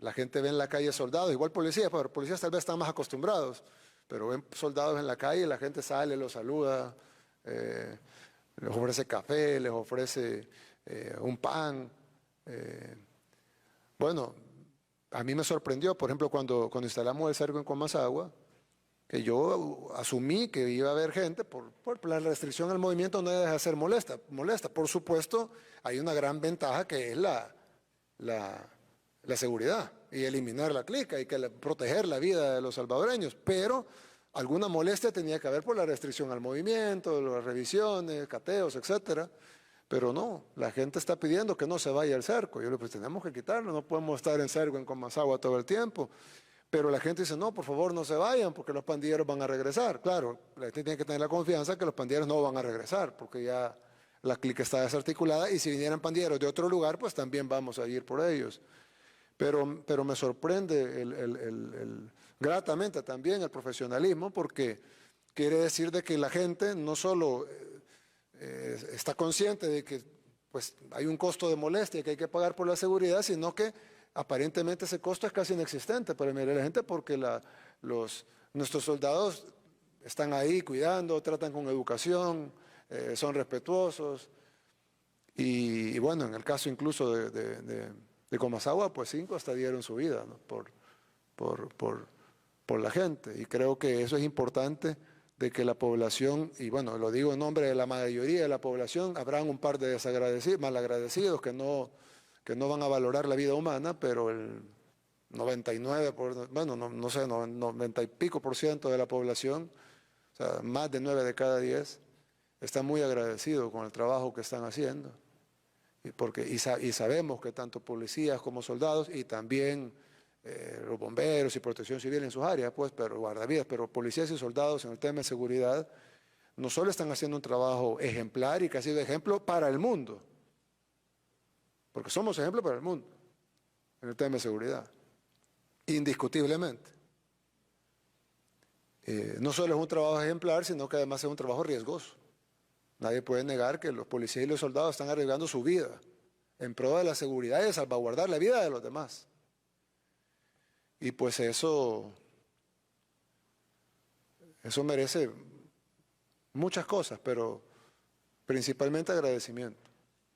La gente ve en la calle soldados, igual policías, pero policías tal vez están más acostumbrados, pero ven soldados en la calle, la gente sale, los saluda, les ofrece café, les ofrece un pan. Bueno, a mí me sorprendió, por ejemplo, cuando instalamos el cerco en Comasagua, que yo asumí que iba a haber gente, por la restricción al movimiento no deja de ser molesta. Por supuesto, hay una gran ventaja que es la seguridad y eliminar la clica y proteger la vida de los salvadoreños, pero alguna molestia tenía que haber por la restricción al movimiento, las revisiones, cateos, etcétera. Pero no, la gente está pidiendo que no se vaya al cerco. Yo le digo, pues tenemos que quitarlo, no podemos estar en cerco en Comasagua todo el tiempo. Pero la gente dice, no, por favor no se vayan porque los pandilleros van a regresar. Claro, la gente tiene que tener la confianza que los pandilleros no van a regresar porque ya la clica está desarticulada y si vinieran pandilleros de otro lugar, pues también vamos a ir por ellos. Pero me sorprende gratamente también el profesionalismo porque quiere decir de que la gente no solo está consciente de que pues, hay un costo de molestia que hay que pagar por la seguridad, sino que aparentemente ese costo es casi inexistente para la gente porque nuestros soldados están ahí cuidando, tratan con educación, son respetuosos. Y bueno, en el caso incluso de Comasagua, pues 5 hasta dieron su vida, ¿no? por la gente. Y creo que eso es importante de que la población, y bueno, lo digo en nombre de la mayoría de la población, habrán un par de desagradecidos, malagradecidos que no van a valorar la vida humana, pero el 99, bueno, no sé, 90 y pico % de la población, o sea, más de 9 de cada 10, está muy agradecido con el trabajo que están haciendo. Y sabemos que tanto policías como soldados y también los bomberos y protección civil en sus áreas, pues, pero guardavidas, pero policías y soldados en el tema de seguridad no solo están haciendo un trabajo ejemplar y que ha sido ejemplo para el mundo, porque somos ejemplo para el mundo en el tema de seguridad, indiscutiblemente. No solo es un trabajo ejemplar, sino que además es un trabajo riesgoso. Nadie puede negar que los policías y los soldados están arriesgando su vida en pro de la seguridad y de salvaguardar la vida de los demás. Y pues eso merece muchas cosas, pero principalmente agradecimiento.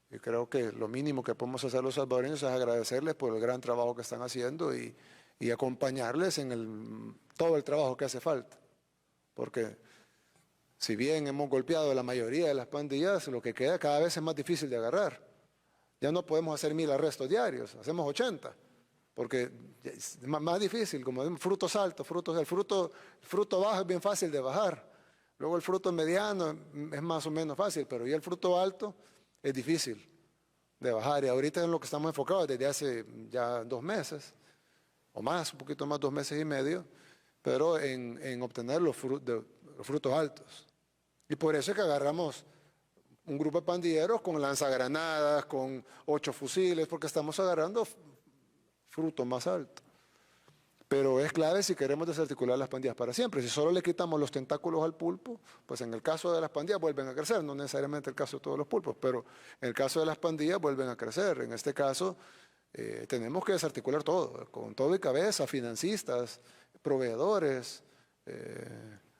Y creo que lo mínimo que podemos hacer los salvadoreños es agradecerles por el gran trabajo que están haciendo y acompañarles en todo el trabajo que hace falta. Porque si bien hemos golpeado a la mayoría de las pandillas, lo que queda cada vez es más difícil de agarrar. Ya no podemos hacer 1000 arrestos diarios, hacemos 80. Porque es más difícil, como frutos altos, el fruto bajo es bien fácil de bajar, luego el fruto mediano es más o menos fácil, pero ya el fruto alto es difícil de bajar, y ahorita en lo que estamos enfocados desde hace ya 2 meses, o más, un poquito más, 2 meses y medio, pero en obtener los frutos altos. Y por eso es que agarramos un grupo de pandilleros con lanzagranadas, con 8 fusiles, porque estamos agarrando fruto más alto. Pero es clave si queremos desarticular las pandillas para siempre. Si solo le quitamos los tentáculos al pulpo, pues en el caso de las pandillas vuelven a crecer, no necesariamente el caso de todos los pulpos, pero en el caso de las pandillas vuelven a crecer. En este caso tenemos que desarticular todo, con todo y cabeza, financistas, proveedores,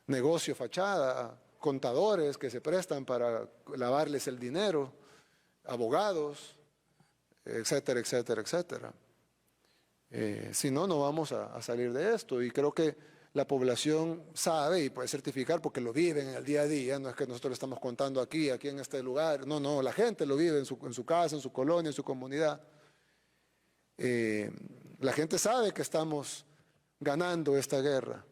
negocio fachada, contadores que se prestan para lavarles el dinero, abogados, etcétera, etcétera, etcétera. Si no, no vamos a salir de esto, y creo que la población sabe y puede certificar porque lo viven en el día a día, no es que nosotros lo estamos contando aquí en este lugar, no, la gente lo vive en su casa, en su colonia, en su comunidad. La gente sabe que estamos ganando esta guerra,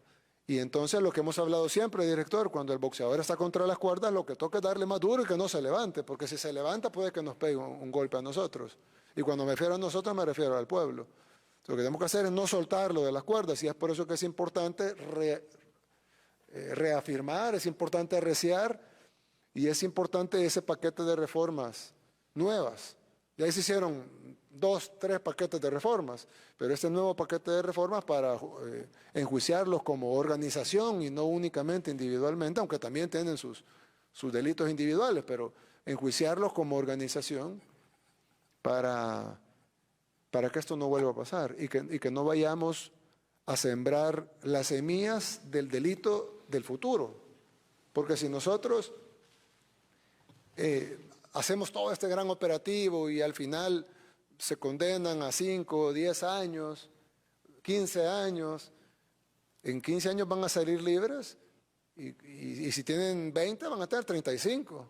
y entonces lo que hemos hablado siempre, director, cuando el boxeador está contra las cuerdas, lo que toca es darle más duro y que no se levante, porque si se levanta puede que nos pegue un golpe a nosotros, y cuando me refiero a nosotros me refiero al pueblo. Lo que tenemos que hacer es no soltarlo de las cuerdas, y es por eso que es importante reafirmar, es importante arreciar, y es importante ese paquete de reformas nuevas. Ya ahí se hicieron 2, 3 paquetes de reformas, pero este nuevo paquete de reformas para enjuiciarlos como organización y no únicamente individualmente, aunque también tienen sus delitos individuales, pero enjuiciarlos como organización para que esto no vuelva a pasar y que no vayamos a sembrar las semillas del delito del futuro. Porque si nosotros hacemos todo este gran operativo y al final se condenan a 5, 10 años, 15 años, en 15 años van a salir libres y si tienen 20 van a tener 35.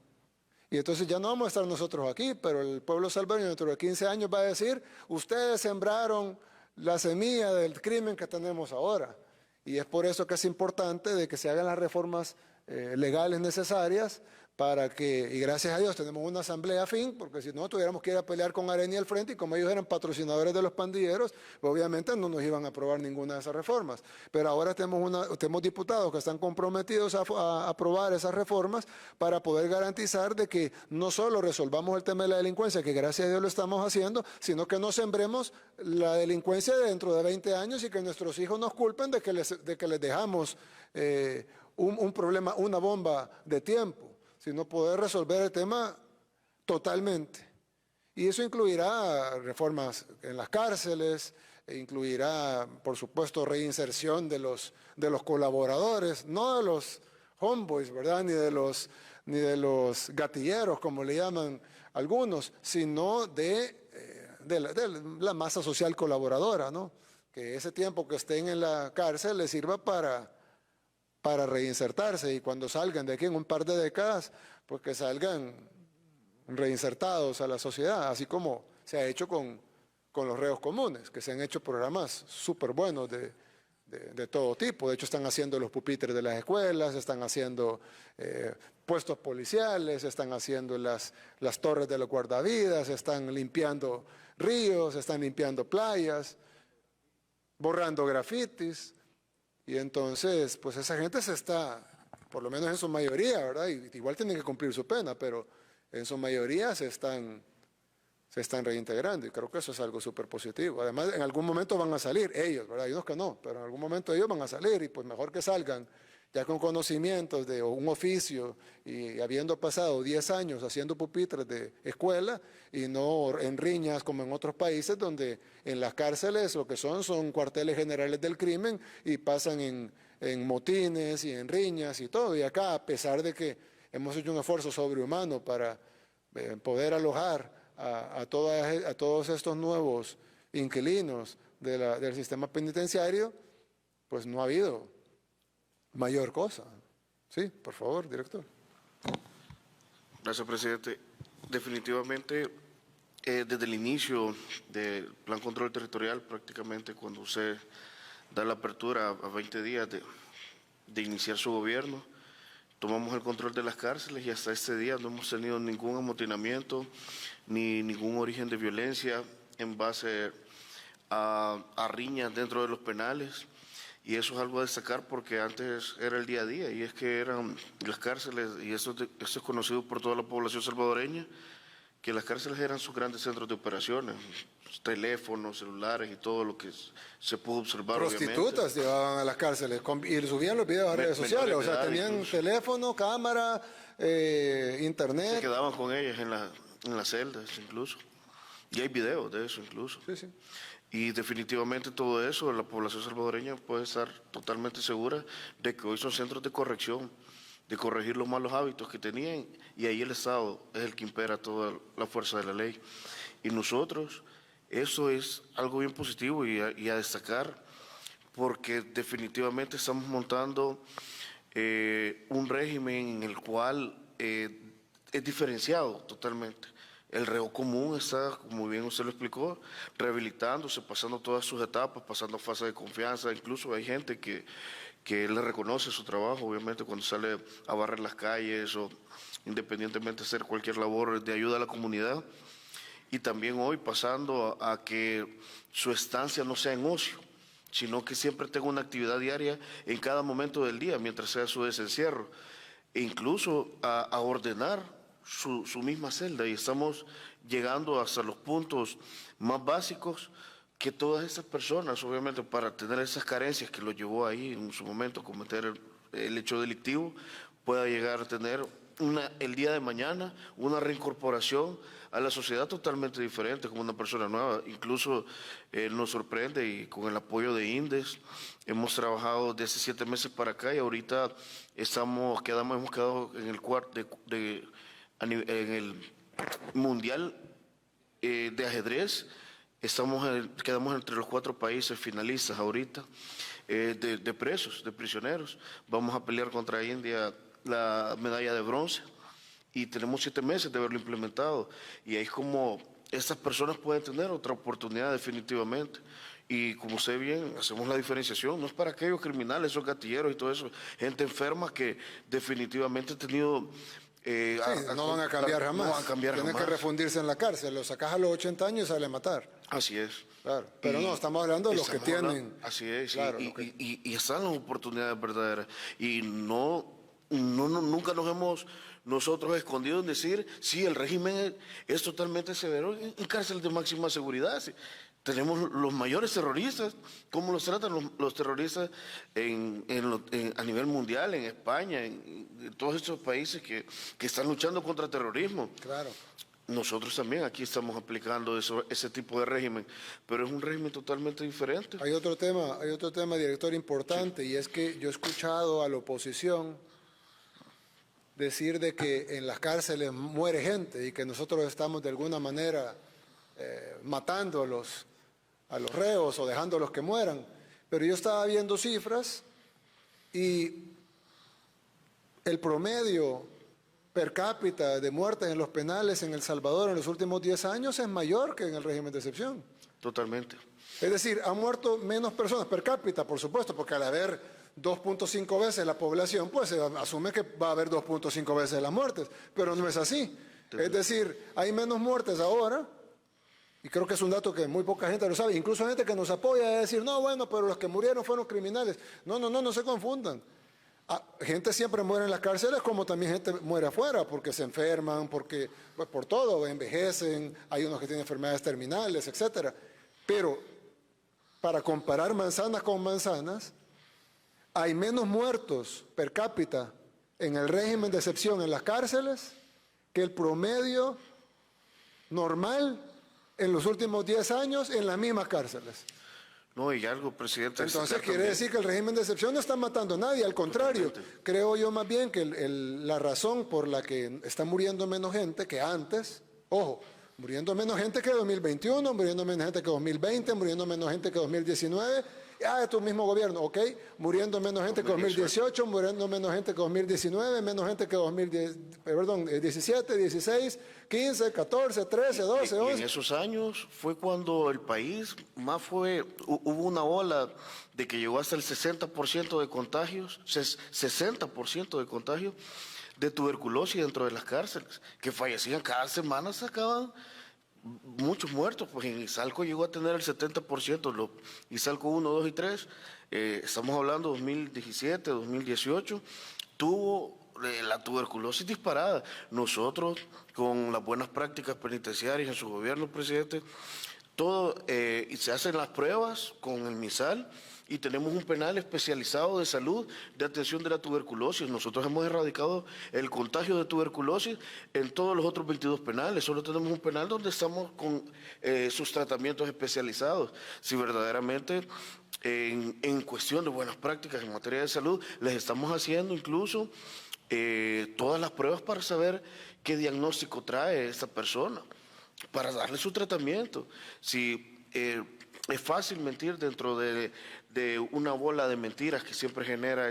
Y entonces ya no vamos a estar nosotros aquí, pero el pueblo salvadoreño dentro de 15 años va a decir, ustedes sembraron la semilla del crimen que tenemos ahora. Y es por eso que es importante de que se hagan las reformas legales necesarias para que, y gracias a Dios tenemos una asamblea afín, porque si no tuviéramos que ir a pelear con Areni al frente, y como ellos eran patrocinadores de los pandilleros, pues obviamente no nos iban a aprobar ninguna de esas reformas. Pero ahora tenemos diputados que están comprometidos a aprobar esas reformas para poder garantizar de que no solo resolvamos el tema de la delincuencia, que gracias a Dios lo estamos haciendo, sino que no sembremos la delincuencia dentro de 20 años y que nuestros hijos nos culpen de que les dejamos un problema, una bomba de tiempo, sino poder resolver el tema totalmente. Y eso incluirá reformas en las cárceles, incluirá, por supuesto, reinserción de los colaboradores, no de los homeboys, ¿verdad?, ni de los gatilleros, como le llaman algunos, sino de la masa social colaboradora, ¿no? Que ese tiempo que estén en la cárcel les sirva para para reinsertarse y cuando salgan de aquí en un par de décadas, pues que salgan reinsertados a la sociedad, así como se ha hecho con los reos comunes, que se han hecho programas súper buenos de todo tipo. De hecho, están haciendo los pupitres de las escuelas, están haciendo puestos policiales, están haciendo las torres de los guardavidas, están limpiando ríos, están limpiando playas, borrando grafitis. Y entonces, pues esa gente se está, por lo menos en su mayoría, ¿verdad? Y igual tienen que cumplir su pena, pero en su mayoría se están reintegrando y creo que eso es algo súper positivo. Además, en algún momento van a salir ellos, ¿verdad? Hay unos que no, pero en algún momento ellos van a salir y pues mejor que salgan ya con conocimientos de un oficio y habiendo pasado 10 años haciendo pupitres de escuela y no en riñas como en otros países donde en las cárceles lo que son cuarteles generales del crimen y pasan en motines y en riñas y todo. Y acá, a pesar de que hemos hecho un esfuerzo sobrehumano para poder alojar a todos estos nuevos inquilinos del sistema penitenciario, pues no ha habido mayor cosa. Sí, por favor, director. Gracias, presidente. Definitivamente, desde el inicio del Plan Control Territorial, prácticamente cuando usted da la apertura a 20 días de iniciar su gobierno, tomamos el control de las cárceles y hasta este día no hemos tenido ningún amotinamiento ni ningún origen de violencia en base a riñas dentro de los penales. Y eso es algo a destacar porque antes era el día a día y es que eran las cárceles, y esto es conocido por toda la población salvadoreña, que las cárceles eran sus grandes centros de operaciones, teléfonos, celulares y todo lo que se pudo observar. Prostitutas llevaban a las cárceles y subían los videos a redes sociales, o sea, tenían incluso teléfono, cámara, internet. Se quedaban con ellas en las celdas incluso, y hay videos de eso incluso. Sí, sí. Y definitivamente todo eso, la población salvadoreña puede estar totalmente segura de que hoy son centros de corrección, de corregir los malos hábitos que tenían, y ahí el Estado es el que impera toda la fuerza de la ley. Y nosotros, eso es algo bien positivo y a destacar, porque definitivamente estamos montando un régimen en el cual es diferenciado totalmente. El reo común está, como bien usted lo explicó, rehabilitándose, pasando todas sus etapas, pasando fase de confianza. Incluso hay gente que le reconoce su trabajo, obviamente, cuando sale a barrer las calles o independientemente de hacer cualquier labor de ayuda a la comunidad. Y también hoy pasando a que su estancia no sea en ocio, sino que siempre tenga una actividad diaria en cada momento del día, mientras sea su desencierro. E incluso a ordenar su misma celda, y estamos llegando hasta los puntos más básicos que todas estas personas, obviamente, para tener esas carencias que lo llevó ahí en su momento a cometer el hecho delictivo, pueda llegar a tener el día de mañana una reincorporación a la sociedad totalmente diferente, como una persona nueva. Incluso nos sorprende, y con el apoyo de INDES hemos trabajado desde 7 meses para acá y ahorita hemos quedado en el en el Mundial de Ajedrez. Quedamos entre los 4 países finalistas ahorita de presos, de prisioneros. Vamos a pelear contra India la medalla de bronce y tenemos 7 meses de haberlo implementado. Y ahí es como estas personas pueden tener otra oportunidad definitivamente. Y como usted bien, hacemos la diferenciación, no es para aquellos criminales, esos gatilleros y todo eso, gente enferma que definitivamente ha tenido... no van a cambiar jamás. No van a cambiar Tienen jamás. que refundirse en la cárcel. Lo sacas a los 80 años y sale a matar. Así es. Claro. Pero no, estamos hablando de los que tienen. Así es. Claro, y están las oportunidades verdaderas. Y nunca nos hemos nosotros escondido en decir, sí, el régimen es totalmente severo en cárceles de máxima seguridad. Sí. Tenemos los mayores terroristas, ¿cómo los tratan los terroristas a nivel mundial, en España, en todos estos países que están luchando contra el terrorismo? Claro. Nosotros también aquí estamos aplicando ese tipo de régimen, pero es un régimen totalmente diferente. Hay otro tema, director, importante, sí. Y es que yo he escuchado a la oposición decir de que en las cárceles muere gente y que nosotros estamos de alguna manera matando a los reos o dejándolos que mueran. Pero yo estaba viendo cifras y el promedio per cápita de muertes en los penales en El Salvador en los últimos 10 años es mayor que en el régimen de excepción. Totalmente. Es decir, han muerto menos personas per cápita, por supuesto, porque al haber 2.5 veces la población, pues se asume que va a haber 2.5 veces las muertes, pero no es así. Es decir, hay menos muertes ahora, y creo que es un dato que muy poca gente lo sabe, incluso gente que nos apoya a decir, no, bueno, pero los que murieron fueron criminales. No se confundan. Gente siempre muere en las cárceles, como también gente muere afuera, porque se enferman, porque, pues, por todo, envejecen, hay unos que tienen enfermedades terminales, etcétera. Pero para comparar manzanas con manzanas, hay menos muertos per cápita en el régimen de excepción en las cárceles que el promedio normal en los últimos 10 años en las mismas cárceles. No, y algo, presidente. Entonces quiere decir que el régimen de excepción no está matando a nadie, al contrario. Creo yo más bien que la razón por la que está muriendo menos gente que antes, ojo, muriendo menos gente que 2021, muriendo menos gente que 2020, muriendo menos gente que 2019, es tu mismo gobierno, ok, muriendo menos gente que 2018, muriendo menos gente que 2019, menos gente que 17, 16, 15, 14, 13, 12, 11. En esos años fue cuando el país hubo una ola de que llegó hasta el 60% de contagios, 60% de contagios de tuberculosis dentro de las cárceles, que fallecían cada semana, sacaban muchos muertos. Pues en Izalco llegó a tener el 70%, Izalco 1, 2 y 3, estamos hablando de 2017, 2018, tuvo la tuberculosis disparada. Nosotros, con las buenas prácticas penitenciarias en su gobierno, presidente, todo, y se hacen las pruebas con el MISAL, y tenemos un penal especializado de salud, de atención de la tuberculosis. Nosotros hemos erradicado el contagio de tuberculosis en todos los otros 22 penales. Solo tenemos un penal donde estamos con sus tratamientos especializados. Si verdaderamente en cuestión de buenas prácticas en materia de salud, les estamos haciendo incluso todas las pruebas para saber qué diagnóstico trae esta persona, para darle su tratamiento. Si es fácil mentir dentro de una bola de mentiras que siempre genera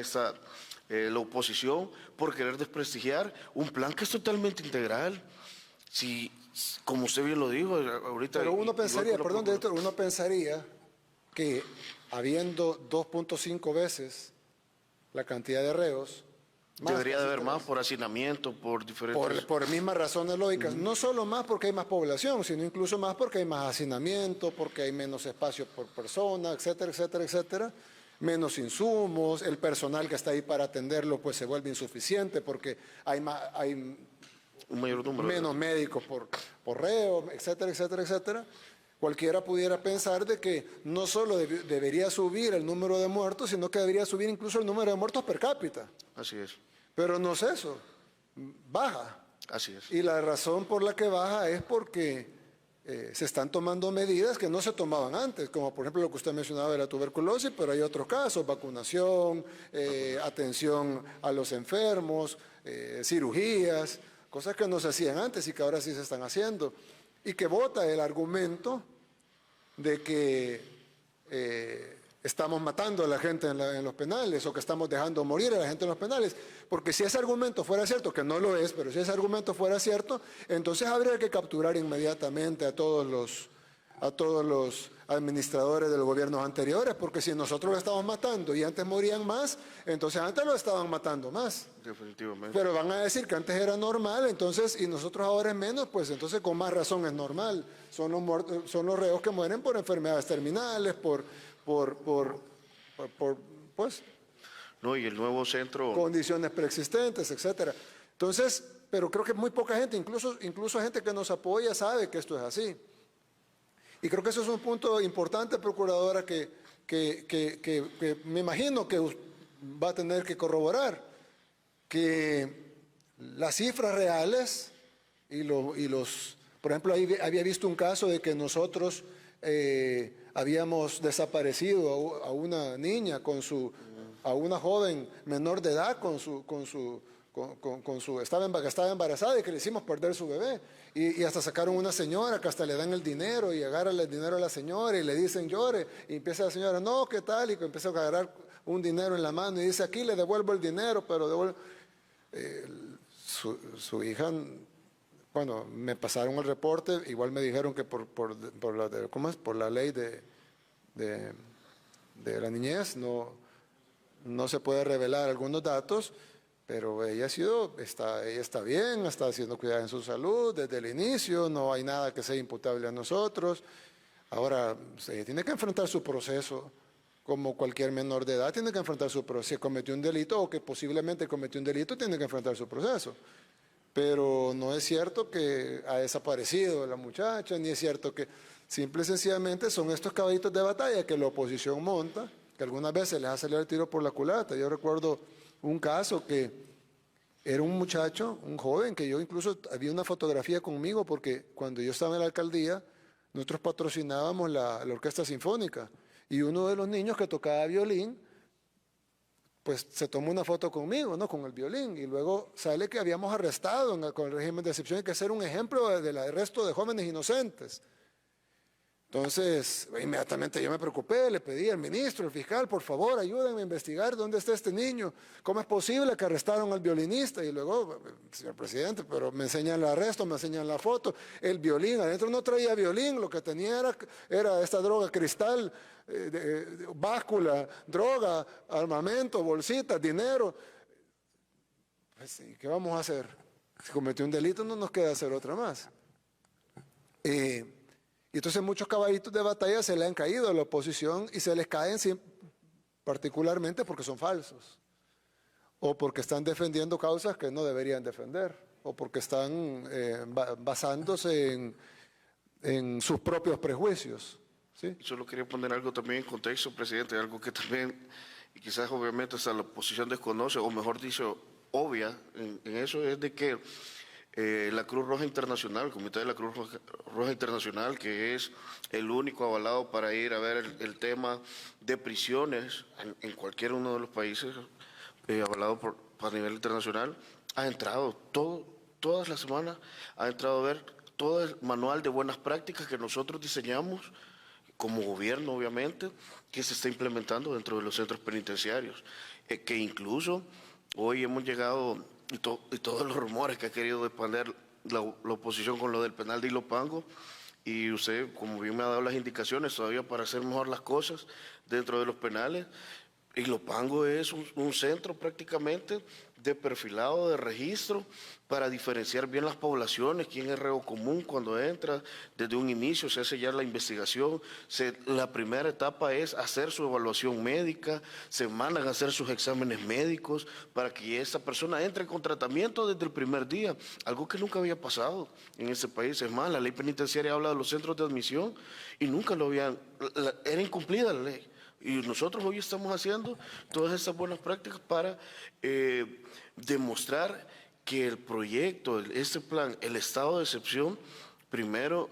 la oposición por querer desprestigiar un plan que es totalmente integral. Si, como usted bien lo dijo ahorita... Pero uno pensaría, perdón, director, uno pensaría que habiendo 2.5 veces la cantidad de reos... Debería de haber más por hacinamiento, por diferentes... Por mismas razones lógicas. No solo más porque hay más población, sino incluso más porque hay más hacinamiento, porque hay menos espacio por persona, etcétera, etcétera, etcétera. Menos insumos, el personal que está ahí para atenderlo pues se vuelve insuficiente porque hay un mayor número menos médicos por reo, etcétera, etcétera, etcétera. Cualquiera pudiera pensar de que no solo debería subir el número de muertos, sino que debería subir incluso el número de muertos per cápita. Así es. Pero no es eso, baja. Así es. Y la razón por la que baja es porque se están tomando medidas que no se tomaban antes, como por ejemplo lo que usted mencionaba de la tuberculosis, pero hay otros casos, vacunación, atención a los enfermos, cirugías, cosas que no se hacían antes y que ahora sí se están haciendo. Y que vota el argumento de que estamos matando a la gente en los penales o que estamos dejando morir a la gente en los penales. Porque si ese argumento fuera cierto, que no lo es, pero si ese argumento fuera cierto, entonces habría que capturar inmediatamente a todos los administradores de los gobiernos anteriores, porque si nosotros lo estamos matando y antes morían más, entonces antes lo estaban matando más. Definitivamente. Pero van a decir que antes era normal, entonces, y nosotros ahora es menos, pues entonces con más razón es normal. Son los reos que mueren por enfermedades terminales, pues... No, y el nuevo centro... Condiciones preexistentes, etcétera. Entonces, pero creo que muy poca gente, incluso gente que nos apoya, sabe que esto es así. Y creo que eso es un punto importante, procuradora, que me imagino que va a tener que corroborar, que las cifras reales por ejemplo, había visto un caso de que nosotros habíamos desaparecido a una niña a una joven menor de edad estaba embarazada y que le hicimos perder su bebé. Y hasta sacaron una señora que hasta le dan el dinero y agarran el dinero a la señora y le dicen llore. Y empieza la señora, no, ¿qué tal? Y empieza a agarrar un dinero en la mano y dice, aquí le devuelvo el dinero, pero devuelvo. su hija, bueno, me pasaron el reporte, igual me dijeron que ¿cómo es? Por la ley de la niñez no se puede revelar algunos datos, pero ella está bien, está siendo cuidada en su salud desde el inicio, no hay nada que sea imputable a nosotros. Ahora, ella tiene que enfrentar su proceso, como cualquier menor de edad tiene que enfrentar su proceso. Si cometió un delito o que posiblemente cometió un delito, tiene que enfrentar su proceso. Pero no es cierto que ha desaparecido la muchacha, ni es cierto que simple y sencillamente son estos caballitos de batalla que la oposición monta, que algunas veces les ha salido el tiro por la culata. Yo recuerdo un caso que era un muchacho, un joven, que yo incluso había una fotografía conmigo porque cuando yo estaba en la alcaldía, nosotros patrocinábamos la orquesta sinfónica y uno de los niños que tocaba violín, pues se tomó una foto conmigo, ¿no? Con el violín, y luego sale que habíamos arrestado con el régimen de excepción y que ser un ejemplo del arresto de jóvenes inocentes. Entonces, inmediatamente yo me preocupé, le pedí al ministro, al fiscal, por favor, ayúdenme a investigar dónde está este niño, cómo es posible que arrestaron al violinista, y luego, señor presidente, pero me enseñan el arresto, me enseñan la foto, el violín, adentro no traía violín, lo que tenía era esta droga cristal, báscula, droga, armamento, bolsitas, dinero. Pues, ¿y qué vamos a hacer? Si cometió un delito no nos queda hacer otra más. Y entonces muchos caballitos de batalla se le han caído a la oposición y se les caen particularmente porque son falsos o porque están defendiendo causas que no deberían defender o porque están basándose en sus propios prejuicios. ¿Sí? Solo quería poner algo también en contexto, presidente, algo que también, y quizás obviamente hasta la oposición desconoce, o mejor dicho, obvia en eso, es de que la Cruz Roja Internacional, el Comité de la Cruz Roja Internacional, que es el único avalado para ir a ver el tema de prisiones en cualquier uno de los países, avalado a nivel internacional, ha entrado todas las semanas, ha entrado a ver todo el manual de buenas prácticas que nosotros diseñamos como gobierno, obviamente, que se está implementando dentro de los centros penitenciarios, que incluso hoy hemos llegado, y todos los rumores que ha querido expandir la oposición con lo del penal de Ilopango, y usted, como bien me ha dado las indicaciones, todavía para hacer mejor las cosas dentro de los penales, Ilopango es un centro prácticamente de perfilado, de registro, para diferenciar bien las poblaciones, quién es reo común cuando entra. Desde un inicio se hace ya la investigación, la primera etapa es hacer su evaluación médica, se mandan a hacer sus exámenes médicos para que esa persona entre con tratamiento desde el primer día, algo que nunca había pasado en ese país. Es más, la ley penitenciaria habla de los centros de admisión y nunca lo habían, era incumplida la ley. Y nosotros hoy estamos haciendo todas esas buenas prácticas para demostrar que el proyecto, este plan, el estado de excepción, primero,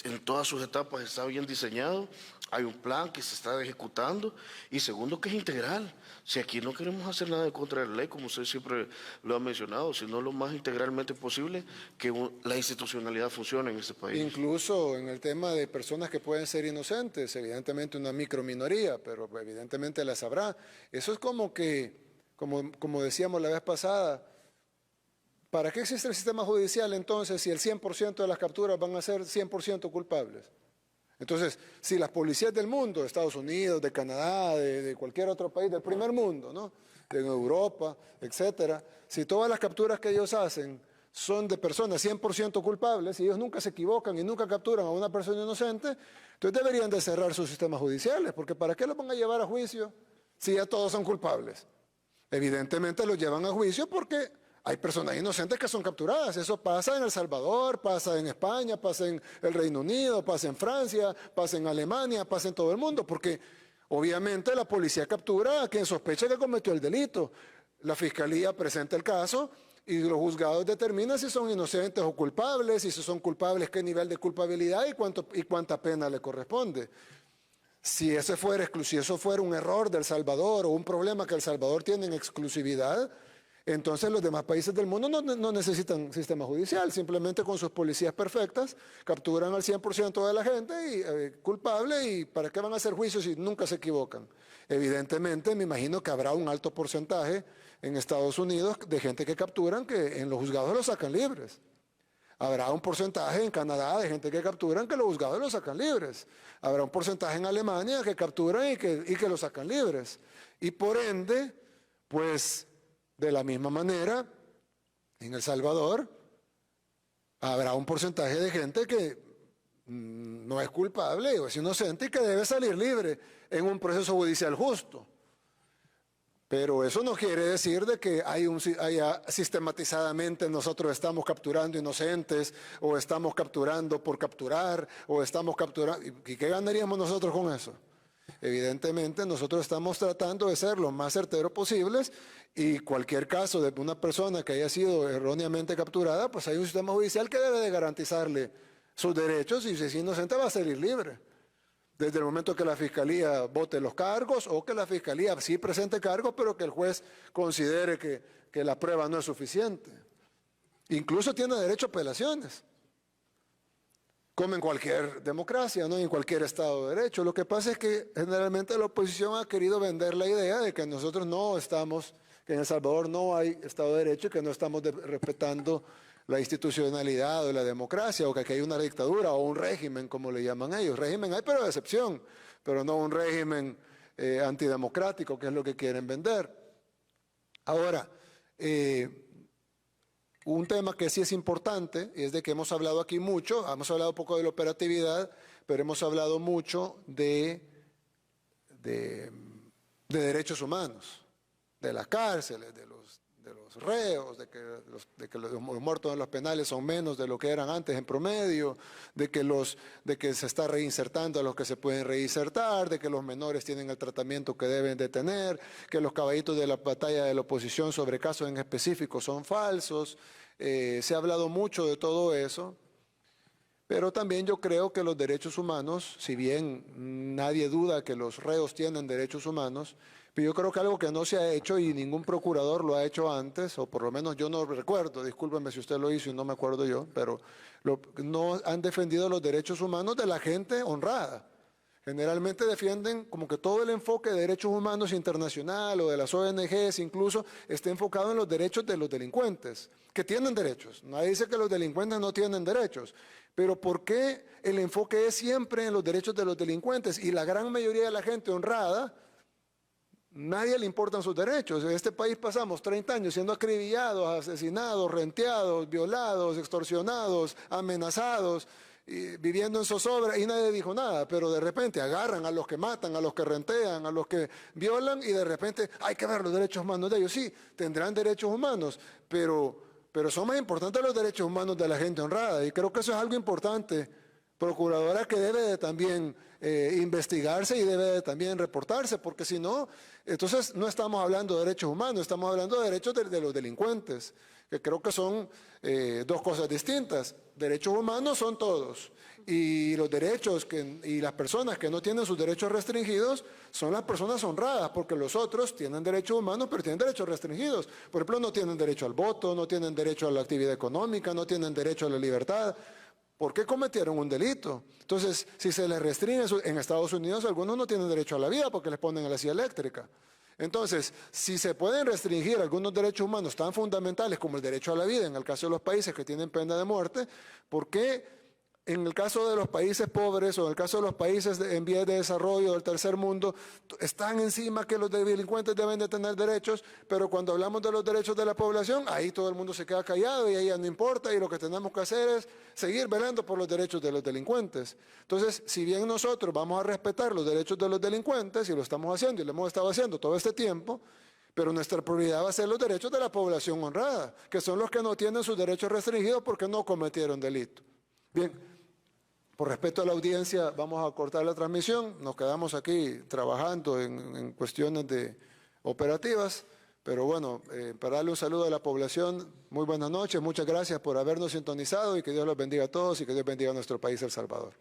en todas sus etapas está bien diseñado, hay un plan que se está ejecutando, y segundo, que es integral. Si aquí no queremos hacer nada en contra de la ley, como usted siempre lo ha mencionado, sino lo más integralmente posible, que la institucionalidad funcione en este país. Incluso en el tema de personas que pueden ser inocentes, evidentemente una microminoría, pero evidentemente las habrá. Eso es como que, como decíamos la vez pasada, ¿para qué existe el sistema judicial entonces si el 100% de las capturas van a ser 100% culpables? Entonces, si las policías del mundo, de Estados Unidos, de Canadá, de cualquier otro país, del primer mundo, ¿no? De Europa, etcétera, si todas las capturas que ellos hacen son de personas 100% culpables y ellos nunca se equivocan y nunca capturan a una persona inocente, entonces deberían de cerrar sus sistemas judiciales, porque ¿para qué los van a llevar a juicio si ya todos son culpables? Evidentemente los llevan a juicio porque hay personas inocentes que son capturadas. Eso pasa en El Salvador, pasa en España, pasa en el Reino Unido, pasa en Francia, pasa en Alemania, pasa en todo el mundo, porque obviamente la policía captura a quien sospecha que cometió el delito. La fiscalía presenta el caso y los juzgados determinan si son inocentes o culpables, y si son culpables, qué nivel de culpabilidad y cuánta pena le corresponde. Si eso fuera un error de El Salvador o un problema que El Salvador tiene en exclusividad, entonces los demás países del mundo no necesitan sistema judicial, simplemente con sus policías perfectas capturan al 100% de la gente culpable, y ¿para qué van a hacer juicios si nunca se equivocan? Evidentemente me imagino que habrá un alto porcentaje en Estados Unidos de gente que capturan que en los juzgados los sacan libres. Habrá un porcentaje en Canadá de gente que capturan que los juzgados los sacan libres. Habrá un porcentaje en Alemania que capturan y que los sacan libres. Y por ende, pues de la misma manera, en El Salvador habrá un porcentaje de gente que no es culpable o es inocente y que debe salir libre en un proceso judicial justo. Pero eso no quiere decir de que haya sistematizadamente nosotros estamos capturando inocentes o estamos capturando por capturar o estamos capturando. ¿Y qué ganaríamos nosotros con eso? Evidentemente nosotros estamos tratando de ser lo más certeros posibles y cualquier caso de una persona que haya sido erróneamente capturada, pues hay un sistema judicial que debe de garantizarle sus derechos y si es inocente va a salir libre. Desde el momento que la Fiscalía vote los cargos o que la Fiscalía sí presente cargos, pero que el juez considere que la prueba no es suficiente. Incluso tiene derecho a apelaciones, como en cualquier democracia, ¿no? En cualquier Estado de Derecho. Lo que pasa es que generalmente la oposición ha querido vender la idea de que nosotros no estamos, que en El Salvador no hay Estado de Derecho y que no estamos respetando la institucionalidad o la democracia, o que aquí hay una dictadura o un régimen, como le llaman ellos. Régimen hay, pero de excepción, pero no un régimen antidemocrático, que es lo que quieren vender. Ahora, un tema que sí es importante, es de que hemos hablado aquí mucho, hemos hablado un poco de la operatividad, pero hemos hablado mucho de derechos humanos, de las cárceles, de los reos, de que los muertos en los penales son menos de lo que eran antes en promedio, de que se está reinsertando a los que se pueden reinsertar, de que los menores tienen el tratamiento que deben de tener, que los caballitos de la batalla de la oposición sobre casos en específico son falsos. Se ha hablado mucho de todo eso, pero también yo creo que los derechos humanos, si bien nadie duda que los reos tienen derechos humanos, pero yo creo que algo que no se ha hecho y ningún procurador lo ha hecho antes, o por lo menos yo no recuerdo, discúlpenme si usted lo hizo y no me acuerdo yo, pero no han defendido los derechos humanos de la gente honrada. Generalmente defienden como que todo el enfoque de derechos humanos internacional o de las ONGs incluso está enfocado en los derechos de los delincuentes, que tienen derechos. Nadie dice que los delincuentes no tienen derechos, pero ¿por qué el enfoque es siempre en los derechos de los delincuentes? Y la gran mayoría de la gente honrada, nadie le importan sus derechos. En este país pasamos 30 años siendo acribillados, asesinados, renteados, violados, extorsionados, amenazados, viviendo en zozobra y nadie dijo nada, pero de repente agarran a los que matan, a los que rentean, a los que violan y de repente hay que ver los derechos humanos de ellos. Sí, tendrán derechos humanos, pero son más importantes los derechos humanos de la gente honrada y creo que eso es algo importante, procuradora, que debe de también investigarse y debe de también reportarse, porque si no, entonces no estamos hablando de derechos humanos, estamos hablando de derechos de los delincuentes, que creo que son dos cosas distintas. Derechos humanos son todos y los derechos y las personas que no tienen sus derechos restringidos son las personas honradas, porque los otros tienen derechos humanos pero tienen derechos restringidos. Por ejemplo, no tienen derecho al voto, no tienen derecho a la actividad económica, no tienen derecho a la libertad. ¿Por qué cometieron un delito? Entonces, si se les restringe, en Estados Unidos algunos no tienen derecho a la vida porque les ponen a la silla eléctrica. Entonces, si se pueden restringir algunos derechos humanos tan fundamentales como el derecho a la vida, en el caso de los países que tienen pena de muerte, ¿por qué en el caso de los países pobres o en el caso de los países en vías de desarrollo del tercer mundo están encima que los delincuentes deben de tener derechos, pero cuando hablamos de los derechos de la población, ahí todo el mundo se queda callado y ahí ya no importa y lo que tenemos que hacer es seguir velando por los derechos de los delincuentes? Entonces, si bien nosotros vamos a respetar los derechos de los delincuentes y lo estamos haciendo y lo hemos estado haciendo todo este tiempo, pero nuestra prioridad va a ser los derechos de la población honrada, que son los que no tienen sus derechos restringidos porque no cometieron delito. Bien. Por respeto a la audiencia, vamos a cortar la transmisión. Nos quedamos aquí trabajando en cuestiones operativas. Pero bueno, para darle un saludo a la población, muy buenas noches, muchas gracias por habernos sintonizado y que Dios los bendiga a todos y que Dios bendiga a nuestro país, El Salvador.